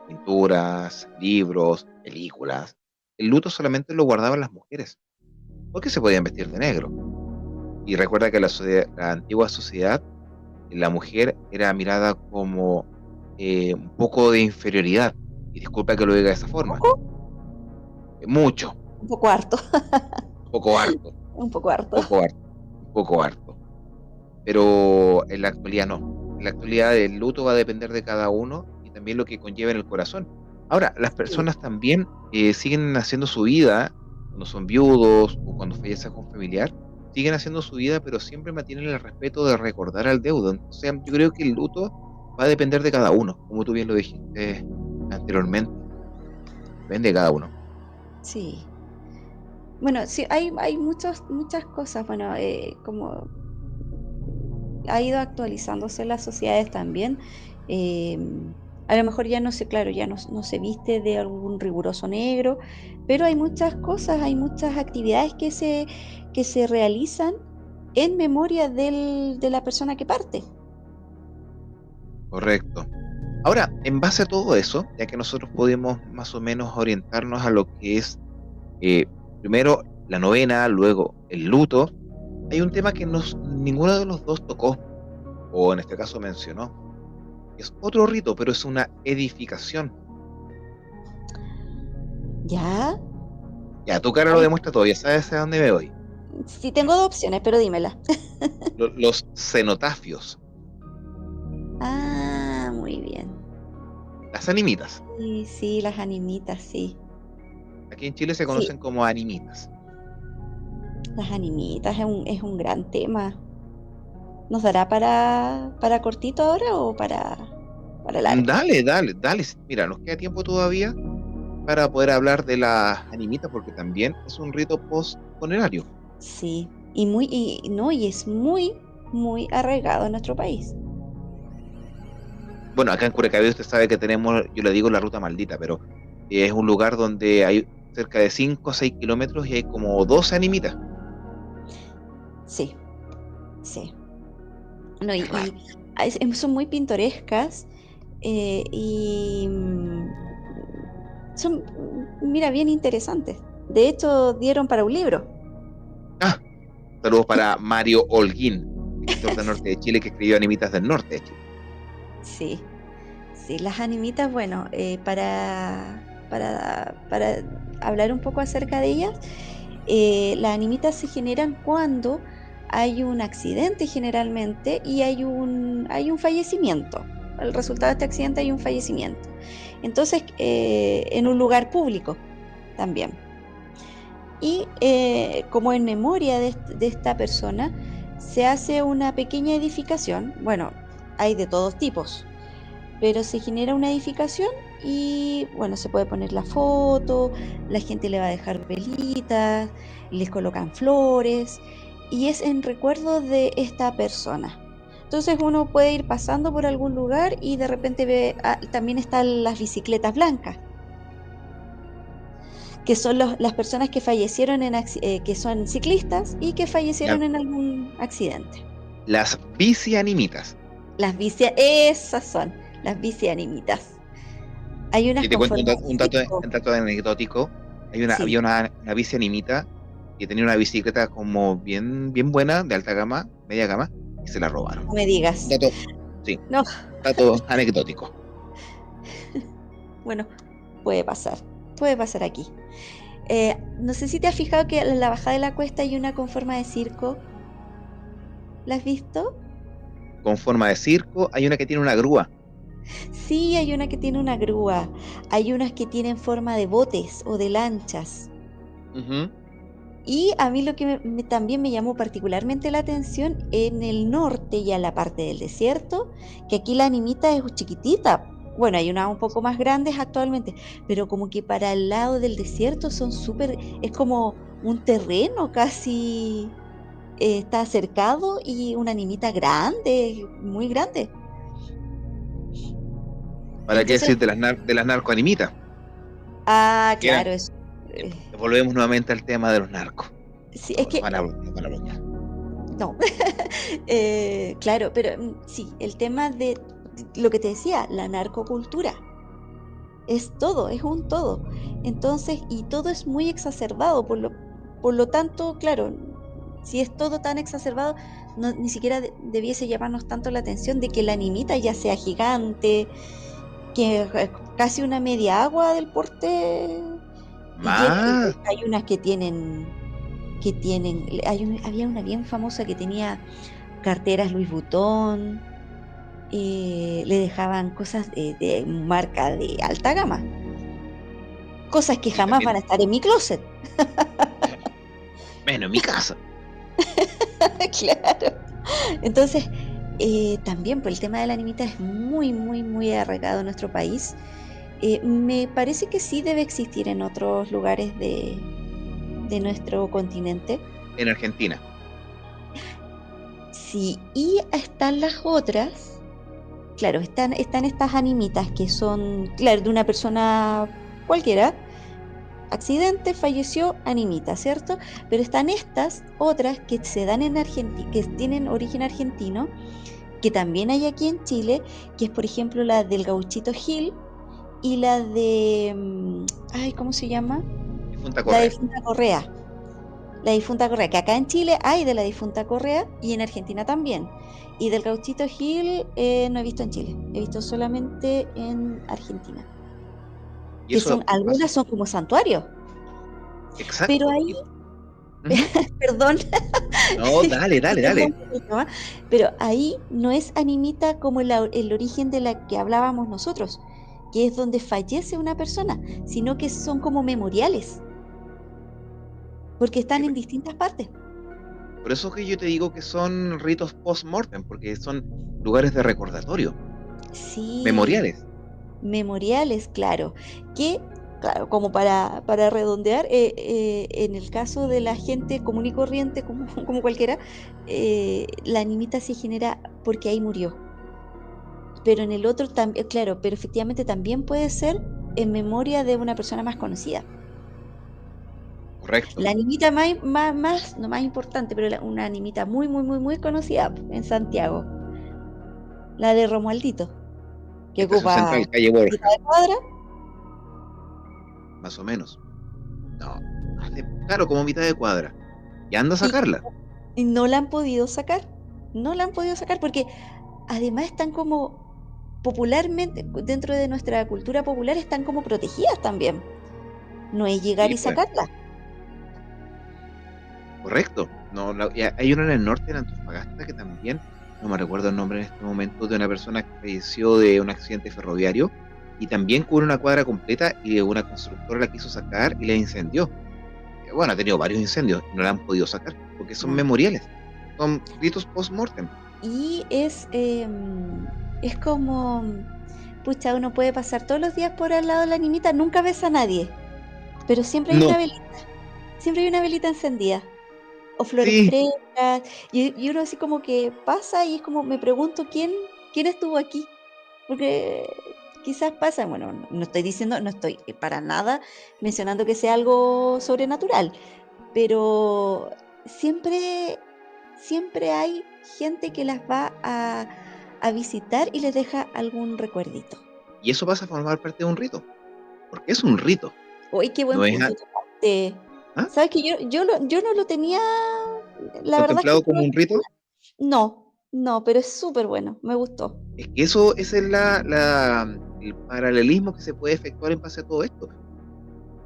pinturas, libros, películas, el luto solamente lo guardaban las mujeres, porque se podían vestir de negro. Y recuerda que la antigua sociedad, la mujer era mirada como un poco de inferioridad, y disculpa que lo diga de esa forma, ¿Poco? mucho, Un poco harto. poco harto, Un poco harto. poco harto, un poco harto. Pero en la actualidad no. En la actualidad el luto va a depender de cada uno y también lo que conlleva en el corazón. Ahora, las Sí. personas también siguen haciendo su vida cuando son viudos o cuando fallece algún familiar, siguen haciendo su vida, pero siempre mantienen el respeto de recordar al deudo. Entonces, yo creo que el luto va a depender de cada uno, como tú bien lo dijiste anteriormente. Depende de cada uno. Sí. Bueno, sí, hay muchas cosas. Bueno, como ha ido actualizándose las sociedades también. eh, a lo mejor ya no sé, claro, ya no se viste de algún riguroso negro, pero hay muchas cosas, hay muchas actividades que se realizan en memoria de la persona que parte. Correcto. Ahora, en base a todo eso, ya que nosotros podemos más o menos orientarnos a lo que es eh, primero la novena, luego el luto, hay un tema que ninguno de los dos tocó, o en este caso mencionó. Es otro rito, pero es una edificación. ¿Ya? Ya, tu cara lo Ay, demuestra todo, ya sabes a dónde me voy. sí, tengo dos opciones, pero dímela. Los cenotafios, Ah, muy bien. las animitas. Sí, sí, las animitas, sí. Aquí en Chile se Sí, conocen como animitas. las animitas es un gran tema. ¿Nos dará para cortito ahora o para largo? Dale, dale, dale. Mira, nos queda tiempo todavía para poder hablar de las animitas, porque también es un rito post-funerario. Sí, no, y es muy arraigado en nuestro país. Bueno, acá en Curacaví usted sabe que tenemos, yo le digo la ruta maldita, pero es un lugar donde hay cerca de 5 o 6 kilómetros y hay como 12 animitas. Sí, sí. No, Es raro. son muy pintorescas y son, mira, bien interesantes. De hecho, dieron para un libro. Ah, saludos para Mario Holguín, escritor del norte de Chile que escribió Animitas del norte de Chile. Sí, sí, las animitas, bueno, para hablar un poco acerca de ellas, las animitas se generan cuando hay un accidente generalmente y hay un fallecimiento. El resultado de este accidente hay un fallecimiento. Entonces, en un lugar público también. Y como en memoria de esta persona, se hace una pequeña edificación. Bueno, hay de todos tipos, pero se genera una edificación y bueno, se puede poner la foto, la gente le va a dejar velitas, les colocan flores y es en recuerdo de esta persona. Entonces uno puede ir pasando por algún lugar y de repente ve, también están las bicicletas blancas, que son las personas que fallecieron que son ciclistas y que Ya, fallecieron en algún accidente. las bicianimitas. Esas son las bicianimitas. Hay unas Y te con cuento forma de circo. un dato anecdótico. Sí, Había una bicianimita que tenía una bicicleta como bien buena, de alta gama, media gama, y se la robaron. no me Un digas. dato, sí, No, dato anecdótico. bueno, puede pasar aquí. No sé si te has fijado que en la bajada de la cuesta hay una con forma de circo. ¿La has visto? Con forma de circo, hay una que tiene una grúa. Sí, hay una que tiene una grúa. Hay unas que tienen forma de botes o de lanchas. Ujú. Y a mí lo que también me llamó particularmente la atención en el norte y a la parte del desierto, que aquí la animita es chiquitita. Bueno, hay unas un poco más grandes actualmente, pero como que para el lado del desierto son súper, es como un terreno casi, está cercado y una animita grande, muy grande. ¿Para qué Entonces, decir de de las narcoanimitas? Que eran, claro, eh, eh, volvemos nuevamente al tema de los narcos. sí, es No, que, nos van a bloquear. no, claro, pero sí, el tema de lo que te decía, la narcocultura, es todo, es un todo. Entonces, y todo es muy exacerbado, por lo tanto, claro, si es todo tan exacerbado, ni siquiera debiese llamarnos tanto la atención de que la animita ya sea gigante, que es casi una media agua del porte, y Más, hay unas había una bien famosa que tenía carteras Louis Vuitton, le dejaban cosas de marca de alta gama, cosas que y jamás van también, a estar en mi closet. menos en mi casa. Claro. Entonces, también por el tema de la animita es muy arraigado en nuestro país. Me parece que sí debe existir en otros lugares de nuestro continente. En Argentina. Sí, y están las otras, claro, están estas animitas que son, claro, de una persona cualquiera, accidente, falleció, animita, ¿cierto? Pero están estas otras que se dan en Argentina, que tienen origen argentino, que también hay aquí en Chile, que es por ejemplo la del Gauchito Gil y la de, ay, ¿cómo se llama? Difunta La Correa. difunta Correa. La difunta Correa, que acá en Chile hay de la difunta Correa y en Argentina también. Y del Gauchito Gil no he visto en Chile, he visto solamente en Argentina. Y Que son, eso pasa. algunas son como santuarios, pero Exacto. ahí, Ujú. perdón, No, dale, dale, dale. interrumpo el tema, pero ahí no es animita como el origen de la que hablábamos nosotros, que es donde fallece una persona, sino que son como memoriales, porque están en distintas partes. Por eso que yo te digo que son ritos post-mortem, porque son lugares de recordatorio, Sí, memoriales. memoriales, claro, que, claro, como para redondear, en el caso de la gente común y corriente, como, como cualquiera, la animita se genera porque ahí murió. Pero en el otro también, claro, pero efectivamente también puede ser en memoria de una persona más conocida. Correcto. La animita no más importante, pero una animita muy, muy, muy, muy conocida en Santiago, la de Romualdito, que Estación ocupa Central, calle mitad Borja, de cuadra. más o menos. No, claro, como mitad de cuadra. Y anda a Y sacarla. Y no la han podido sacar, no la han podido sacar porque además están como popularmente, dentro de nuestra cultura popular, están como protegidas también. No es llegar Sí, y pues, sacarla. correcto. No, hay uno en el norte, en Antofagasta, que también, no me recuerdo el nombre en este momento, de una persona que falleció de un accidente ferroviario y también cubre una cuadra completa y una constructora la quiso sacar y la incendió. Bueno, ha tenido varios incendios y no la han podido sacar porque son No. memoriales, son ritos post-mortem. Y es como, pucha, uno puede pasar todos los días por al lado de la nimita, nunca ves a nadie, pero No, siempre hay una velita encendida. O flores sí, frescas, y uno así como que pasa y es como me pregunto quién estuvo aquí, porque quizás pasa, bueno, no estoy diciendo, no estoy para nada mencionando que sea algo sobrenatural, pero siempre, siempre hay gente que las va a visitar y les deja algún recuerdito. y eso pasa a formar parte de un rito, porque es un rito, Uy, qué buen no es punto tocaste. ¿ah? ¿Sabes que yo no lo tenía, la verdad es que Contemplado como un rito. no, no, pero es súper bueno, me gustó. Es que ese es el paralelismo que se puede efectuar en base a todo esto,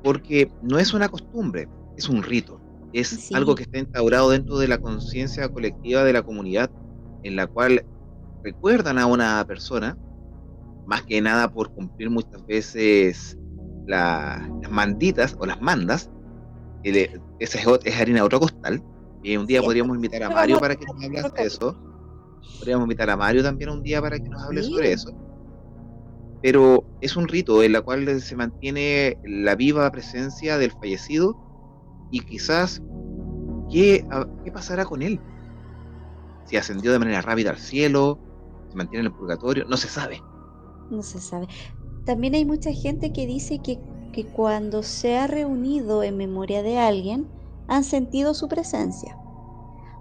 porque no es una costumbre, es un rito, es algo Sí, que está instaurado dentro de la conciencia colectiva de la comunidad, en la cual recuerdan a una persona, más que nada por cumplir muchas veces las manditas o las mandas, esa es harina de otro costal, y un día sí, podríamos invitar a lo vamos Mario a para que tocar nos en hablase otro de eso, capítulo. podríamos invitar a Mario también un día para que nos hable sobre Sí, eso, pero es un rito en la cual se mantiene la viva presencia del fallecido y quizás qué pasará con él, si ascendió de manera rápida al cielo, se mantiene en el purgatorio, no se sabe. no se sabe. También hay mucha gente que dice que cuando se ha reunido en memoria de alguien, han sentido su presencia.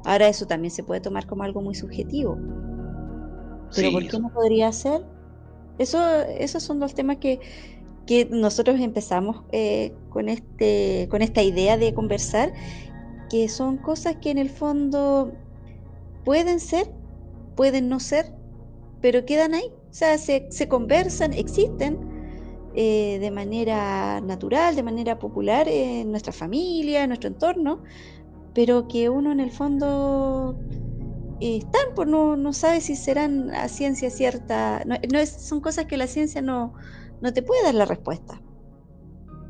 Ahora eso también se puede tomar como algo muy subjetivo, pero ¿por Sí, qué eso, no podría ser? Esos son los temas que nosotros empezamos con esta idea de conversar, que son cosas que en el fondo pueden ser, pueden no ser, pero quedan ahí. O sea, se conversan, existen de manera natural, de manera popular en nuestra familia, en nuestro entorno, pero que uno en el fondo están, pues no sabe si serán a ciencia cierta. Son cosas que la ciencia no te puede dar la respuesta.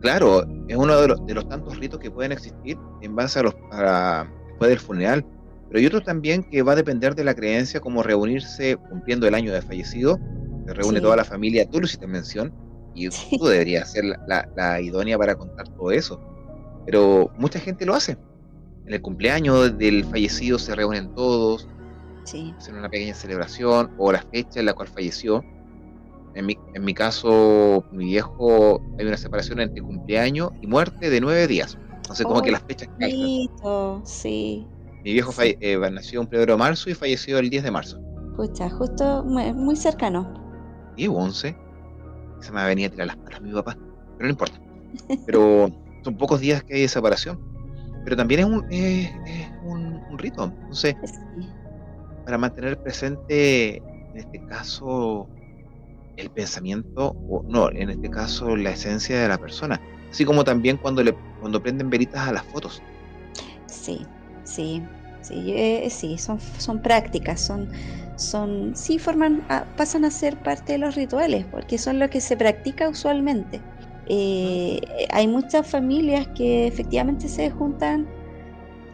claro, es uno de los tantos ritos que pueden existir en base después del funeral, pero hay otro también que va a depender de la creencia, como reunirse cumpliendo el año de fallecido, se reúne toda Sí, la familia, tú lo hiciste mención, Y tú Sí, deberías ser la idónea para contar todo eso. Pero mucha gente lo hace. En el cumpleaños del fallecido se reúnen todos, sí. hacen una pequeña celebración o la fecha en la cual falleció. En mi caso, mi viejo, hay una separación entre cumpleaños y muerte de 9 días. Entonces, como que ¡Ay, las fechas qué calzan. bonito! Sí, Mi viejo sí. nació el 1 de marzo y falleció el 10 de marzo. Pucha, justo muy cercano. 10 o 11, se me venía a tirar las patas mi papá, pero no importa. Pero son pocos días que hay de separación. Pero también es un rito. Entonces, Sí, para mantener presente, en este caso, el pensamiento, o no, en este caso, la esencia de la persona. Así como también cuando prenden velitas a las fotos. sí, sí, sí, sí, son prácticas, sí pasan a ser parte de los rituales, porque son lo que se practica usualmente. ¿Mm? Hay muchas familias que efectivamente se juntan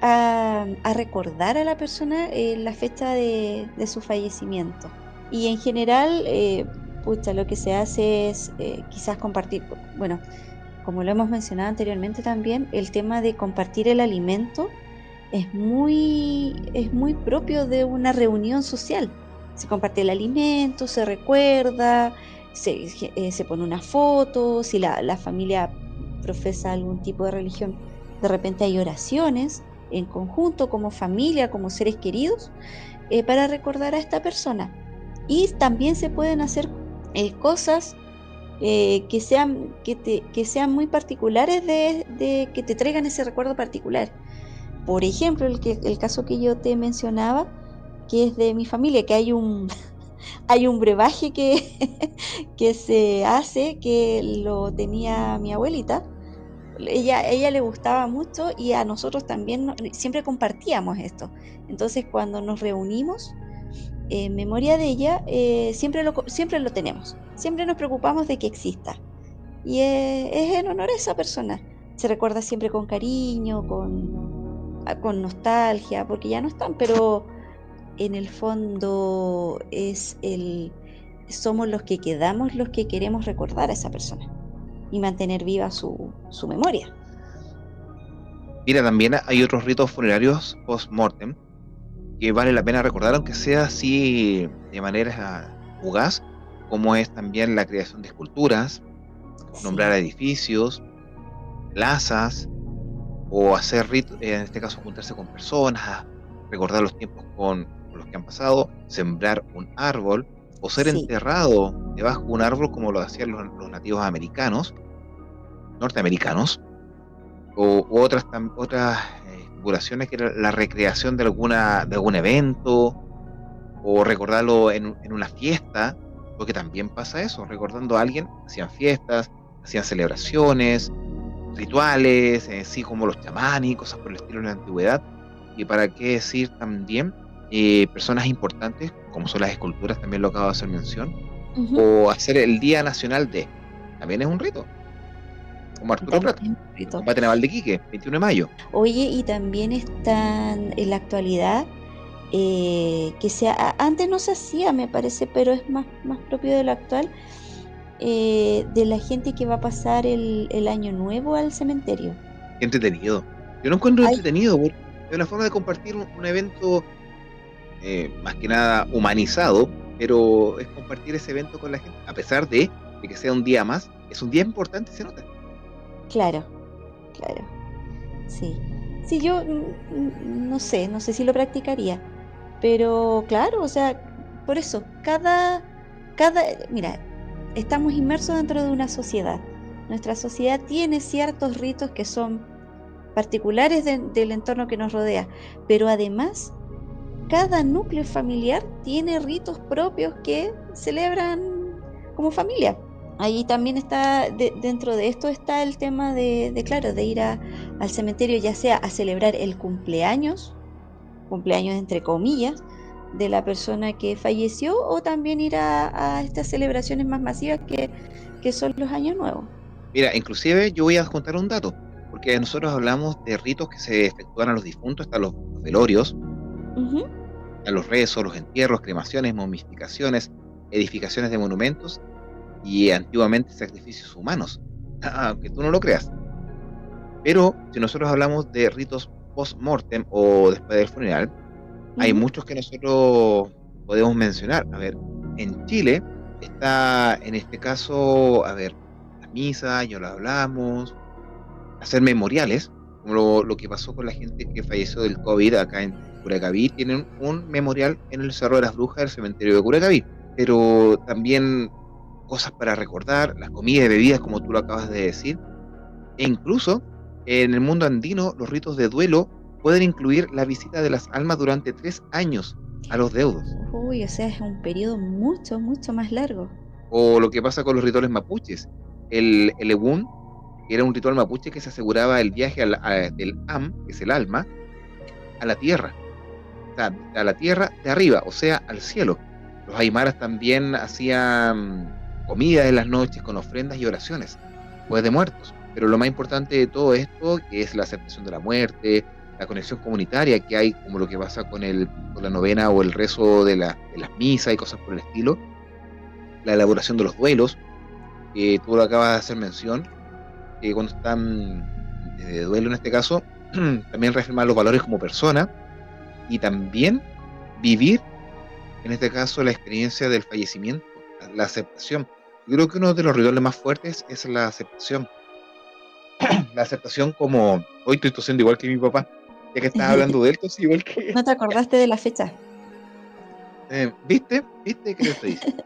a recordar a la persona la fecha de su fallecimiento. Y en general, pucha, lo que se hace es quizás compartir, bueno, como lo hemos mencionado anteriormente también, el tema de compartir el alimento es muy propio de una reunión social. Se comparte el alimento, se recuerda, se pone una foto, si la familia profesa algún tipo de religión, de repente hay oraciones en conjunto, como familia, como seres queridos, para recordar a esta persona. Y también se pueden hacer cosas que sean muy particulares de que te traigan ese recuerdo particular. Por ejemplo, el caso que yo te mencionaba, que es de mi familia, que hay un brebaje que se hace, que lo tenía mi abuelita. Ella le gustaba mucho y a nosotros también siempre compartíamos esto. Entonces, cuando nos reunimos, en memoria de ella, siempre lo tenemos. Siempre nos preocupamos de que exista. Y es en honor a esa persona. Se recuerda siempre con cariño, con nostalgia, porque ya no están, pero en el fondo somos los que quedamos los que queremos recordar a esa persona y mantener viva su memoria. Mira, también hay otros ritos funerarios post-mortem que vale la pena recordar, aunque sea así de manera fugaz, como es también la creación de esculturas, nombrar Sí, edificios, plazas, o hacer ritos, en este caso juntarse con personas, recordar los tiempos con los que han pasado, sembrar un árbol, o ser sí, enterrado debajo de un árbol como lo hacían los nativos americanos, norteamericanos, u otras estipulaciones que era la recreación de algún evento, o recordarlo en una fiesta, porque también pasa eso, recordando a alguien, hacían fiestas, hacían celebraciones, rituales, así como los chamanes y cosas por el estilo en la antigüedad. Y para qué decir también, personas importantes, como son las esculturas, también lo acabo de hacer mención, ujú, o hacer el Día Nacional también es un rito, como Arturo también Prat, es un el rito. combate naval de Quique, 21 de mayo. Oye, y también están en la actualidad, antes no se hacía, me parece, pero es más propio de lo actual, de la gente que va a pasar el año nuevo al cementerio. Qué entretenido. Yo no encuentro Ay, entretenido, porque es una forma de compartir un evento más que nada humanizado, pero es compartir ese evento con la gente, a pesar de que sea un día más, es un día importante, se nota. claro, claro, sí. Sí, yo no sé si lo practicaría, pero claro, o sea, por eso, mira, estamos inmersos dentro de una sociedad. Nuestra sociedad tiene ciertos ritos que son particulares del entorno que nos rodea, pero además cada núcleo familiar tiene ritos propios que celebran como familia. Ahí también está, dentro de esto está el tema claro, de ir al cementerio, ya sea a celebrar el cumpleaños entre comillas, de la persona que falleció, o también ir a estas celebraciones más masivas que son los años nuevos. Mira, inclusive yo voy a contar un dato, porque nosotros hablamos de ritos que se efectúan a los difuntos, hasta los velorios, Ujú, a los rezos, los entierros, cremaciones, momificaciones, edificaciones de monumentos, y antiguamente sacrificios humanos, aunque tú no lo creas. Pero si nosotros hablamos de ritos post-mortem o después del funeral, hay Ujú. muchos que nosotros podemos mencionar. A ver, en Chile está en este caso, a ver, las misas, ya lo hablamos, hacer memoriales, como lo que pasó con la gente que falleció del COVID acá en Curacaví, tienen un memorial en el Cerro de las Brujas del cementerio de Curacaví, pero también cosas para recordar, las comidas y bebidas, como tú lo acabas de decir, e incluso en el mundo andino los ritos de duelo pueden incluir la visita de las almas durante 3 años a los deudos, Uy, o sea, es un periodo mucho, mucho más largo. o lo que pasa con los rituales mapuches, el Egun, que era un ritual mapuche que se aseguraba el viaje del Am, que es el alma, a la tierra, o sea, a la tierra de arriba, o sea, al cielo. Los aymaras también hacían comida en las noches con ofrendas y oraciones, pues de muertos. Pero lo más importante de todo esto, que es la aceptación de la muerte, la conexión comunitaria que hay, como lo que pasa con la novena o el rezo de las misas y cosas por el estilo, la elaboración de los duelos, que tú lo acabas de hacer mención, que cuando están de duelo en este caso, también reafirmar los valores como persona y también vivir, en este caso, la experiencia del fallecimiento, la aceptación. Yo creo que uno de los rituales más fuertes es la aceptación. La aceptación como, hoy estoy tosiendo igual que mi papá, ya que estás hablando de él, tosí igual que... ¿No te acordaste de la fecha? ¿Viste? ¿Viste qué te estoy diciendo?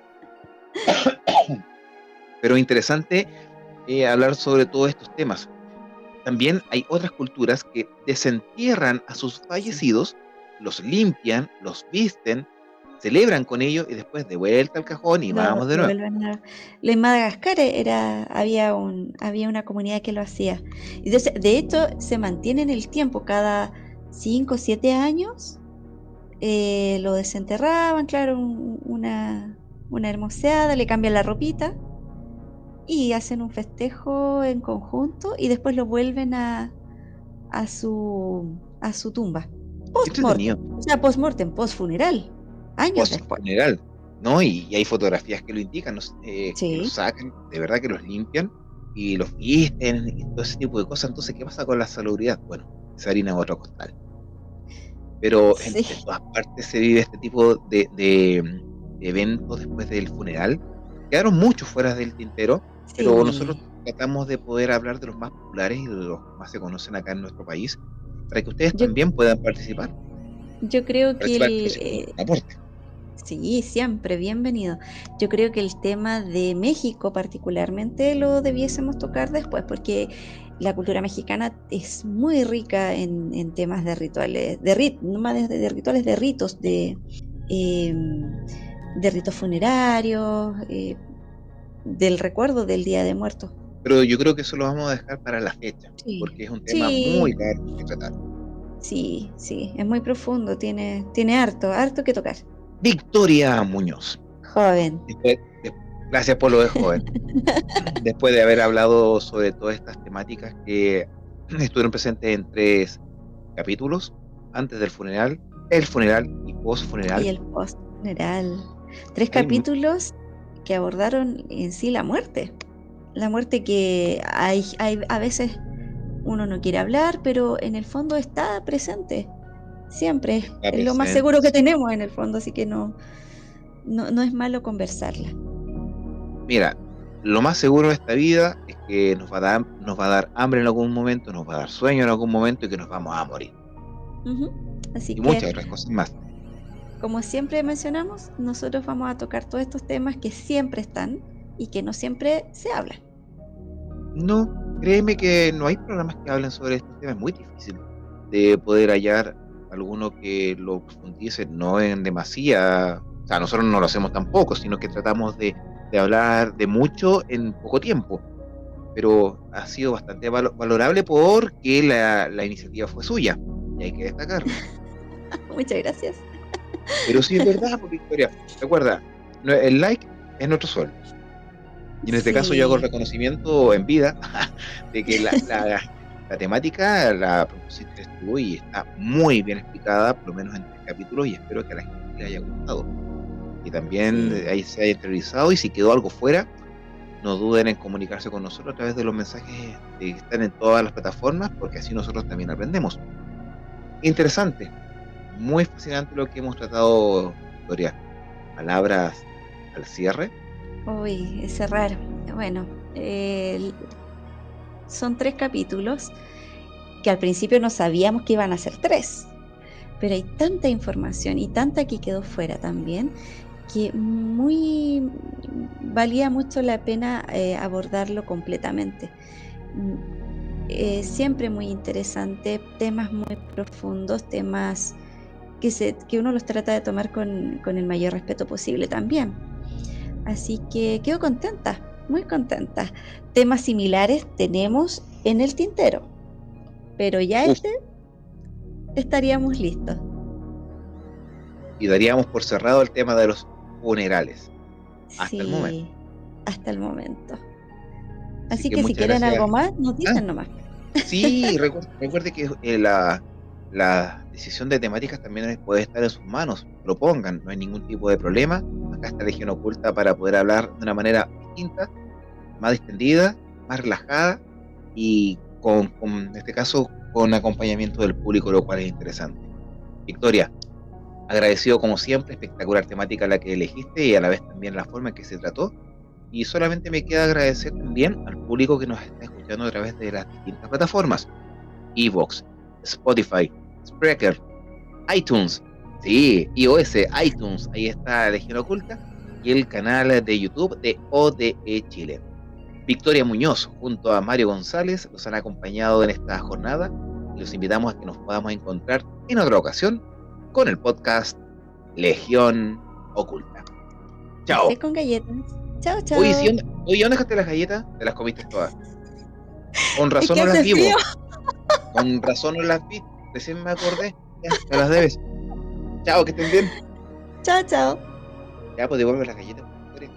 Pero interesante hablar sobre todos estos temas. También hay otras culturas que desentierran a sus Sí. fallecidos, los limpian, los visten, celebran con ellos y después de vuelta al cajón y vamos de Lo nuevo. vuelven a... En Madagascar había una comunidad que lo hacía. Y de hecho, se mantiene en el tiempo, cada 5 o 7 años lo desenterraban, claro, una hermoseada, le cambian la ropita y hacen un festejo en conjunto y después lo vuelven a su tumba. Qué entretenido. Post-mortem, o sea, post-mortem, post-funeral, años Post después. funeral, ¿no? Y hay fotografías que lo indican, ¿no? Que los Sí. sacan, de verdad que los limpian y los visten y todo ese tipo de cosas. Entonces, ¿qué pasa con la salubridad? Bueno, esa harina es otro costal. Pero en Sí, todas partes se vive este tipo de eventos después del funeral. Quedaron muchos fuera del tintero, pero nosotros sí. tratamos de poder hablar de los más populares y de los que más se conocen acá en nuestro país, para que ustedes Yo, también puedan participar, yo creo que participar con un aporte. sí, siempre bienvenido. Yo creo que el tema de México particularmente lo debiésemos tocar después, porque la cultura mexicana es muy rica en temas de rituales, no más de rituales, em, de ritos funerarios, del recuerdo del Día de Muertos. Pero yo creo que eso lo vamos a dejar para la fecha, Sí, porque es un tema muy sí, largo que tratar. sí, sí, es muy profundo, tiene harto que tocar. Victoria Muñoz, Joven. después, gracias por lo de joven. Después de haber hablado sobre todas estas temáticas que estuvieron presentes en 3 capítulos, antes del funeral, el funeral y post Y funeral, el post funeral. Tres hay capítulos que abordaron en sí la muerte. La muerte que hay a veces uno no quiere hablar, pero en el fondo está presente. Siempre. está Es lo más presente. seguro que tenemos en el fondo, así que no es malo conversarla. Mira, lo más seguro de esta vida es que nos va a dar hambre en algún momento, nos va a dar sueño en algún momento y que nos vamos a morir. Ujú. Así Y que, muchas otras cosas más. como siempre mencionamos, nosotros vamos a tocar todos estos temas que siempre están y que no siempre se hablan. No, créeme que no hay programas que hablen sobre estos temas, es muy difícil de poder hallar alguno que lo profundice, no en demasía, o sea, nosotros no lo hacemos tampoco, sino que tratamos de hablar de mucho en poco tiempo, pero ha sido bastante valorable porque la iniciativa fue suya, y hay que destacarlo. Muchas gracias. Pero sí es verdad, pues, Victoria, recuerda, el like es nuestro sueldo. Y en este caso yo hago el Sí. reconocimiento en vida de que la temática la propusiste tú y está muy bien explicada, por lo menos en 3 capítulos, y espero que a la gente le haya gustado. Y también Sí, ahí se haya interiorizado y si quedó algo fuera, no duden en comunicarse con nosotros a través de los mensajes que están en todas las plataformas, porque así nosotros también aprendemos. Interesante, muy fascinante lo que hemos tratado, Victoria. Palabras al cierre. Uy, es cerrar. Bueno, son 3 capítulos que al principio no sabíamos que iban a ser 3, pero hay tanta información y tanta que quedó fuera también que valía mucho la pena abordarlo completamente. Siempre muy interesante, temas muy profundos, temas que uno los trata de tomar con el mayor respeto posible también. Así que quedo contenta, muy contenta. Temas similares tenemos en el tintero, pero ya Uf, estaríamos listos. y daríamos por cerrado el tema de los funerales hasta el momento. Sí, hasta el momento. Así Así que que si muchas quieren gracias. algo más, nos Ah, dicen nomás. sí, recuerde que la decisión de temáticas también puede estar en sus manos. Propongan, no hay ningún tipo de problema. Acá está Legión Oculta para poder hablar de una manera distinta, más distendida, más relajada y en este caso, con acompañamiento del público, lo cual es interesante. Victoria, agradecido como siempre, espectacular temática la que elegiste y a la vez también la forma en que se trató. Y solamente me queda agradecer también al público que nos está escuchando a través de las distintas plataformas: Evox, Spotify, Spreaker, iTunes, sí, iOS, iTunes, ahí está Legión Oculta, y el canal de YouTube de ODE Chile. Victoria Muñoz junto a Mario González los han acompañado en esta jornada y los invitamos a que nos podamos encontrar en otra ocasión con el podcast Legión Oculta. Café Chao. con galletas. Chao, Oye, sí, chao. oye, ¿dónde dejaste las galletas? Te las comiste todas. Con Es razón que no las hace frío. vivo. Con razón no las vi. Recién me acordé. Ya, me las debes. Chao, que estén bien. Chao, chao. Ya, pues devuelve las galletas, Victoria.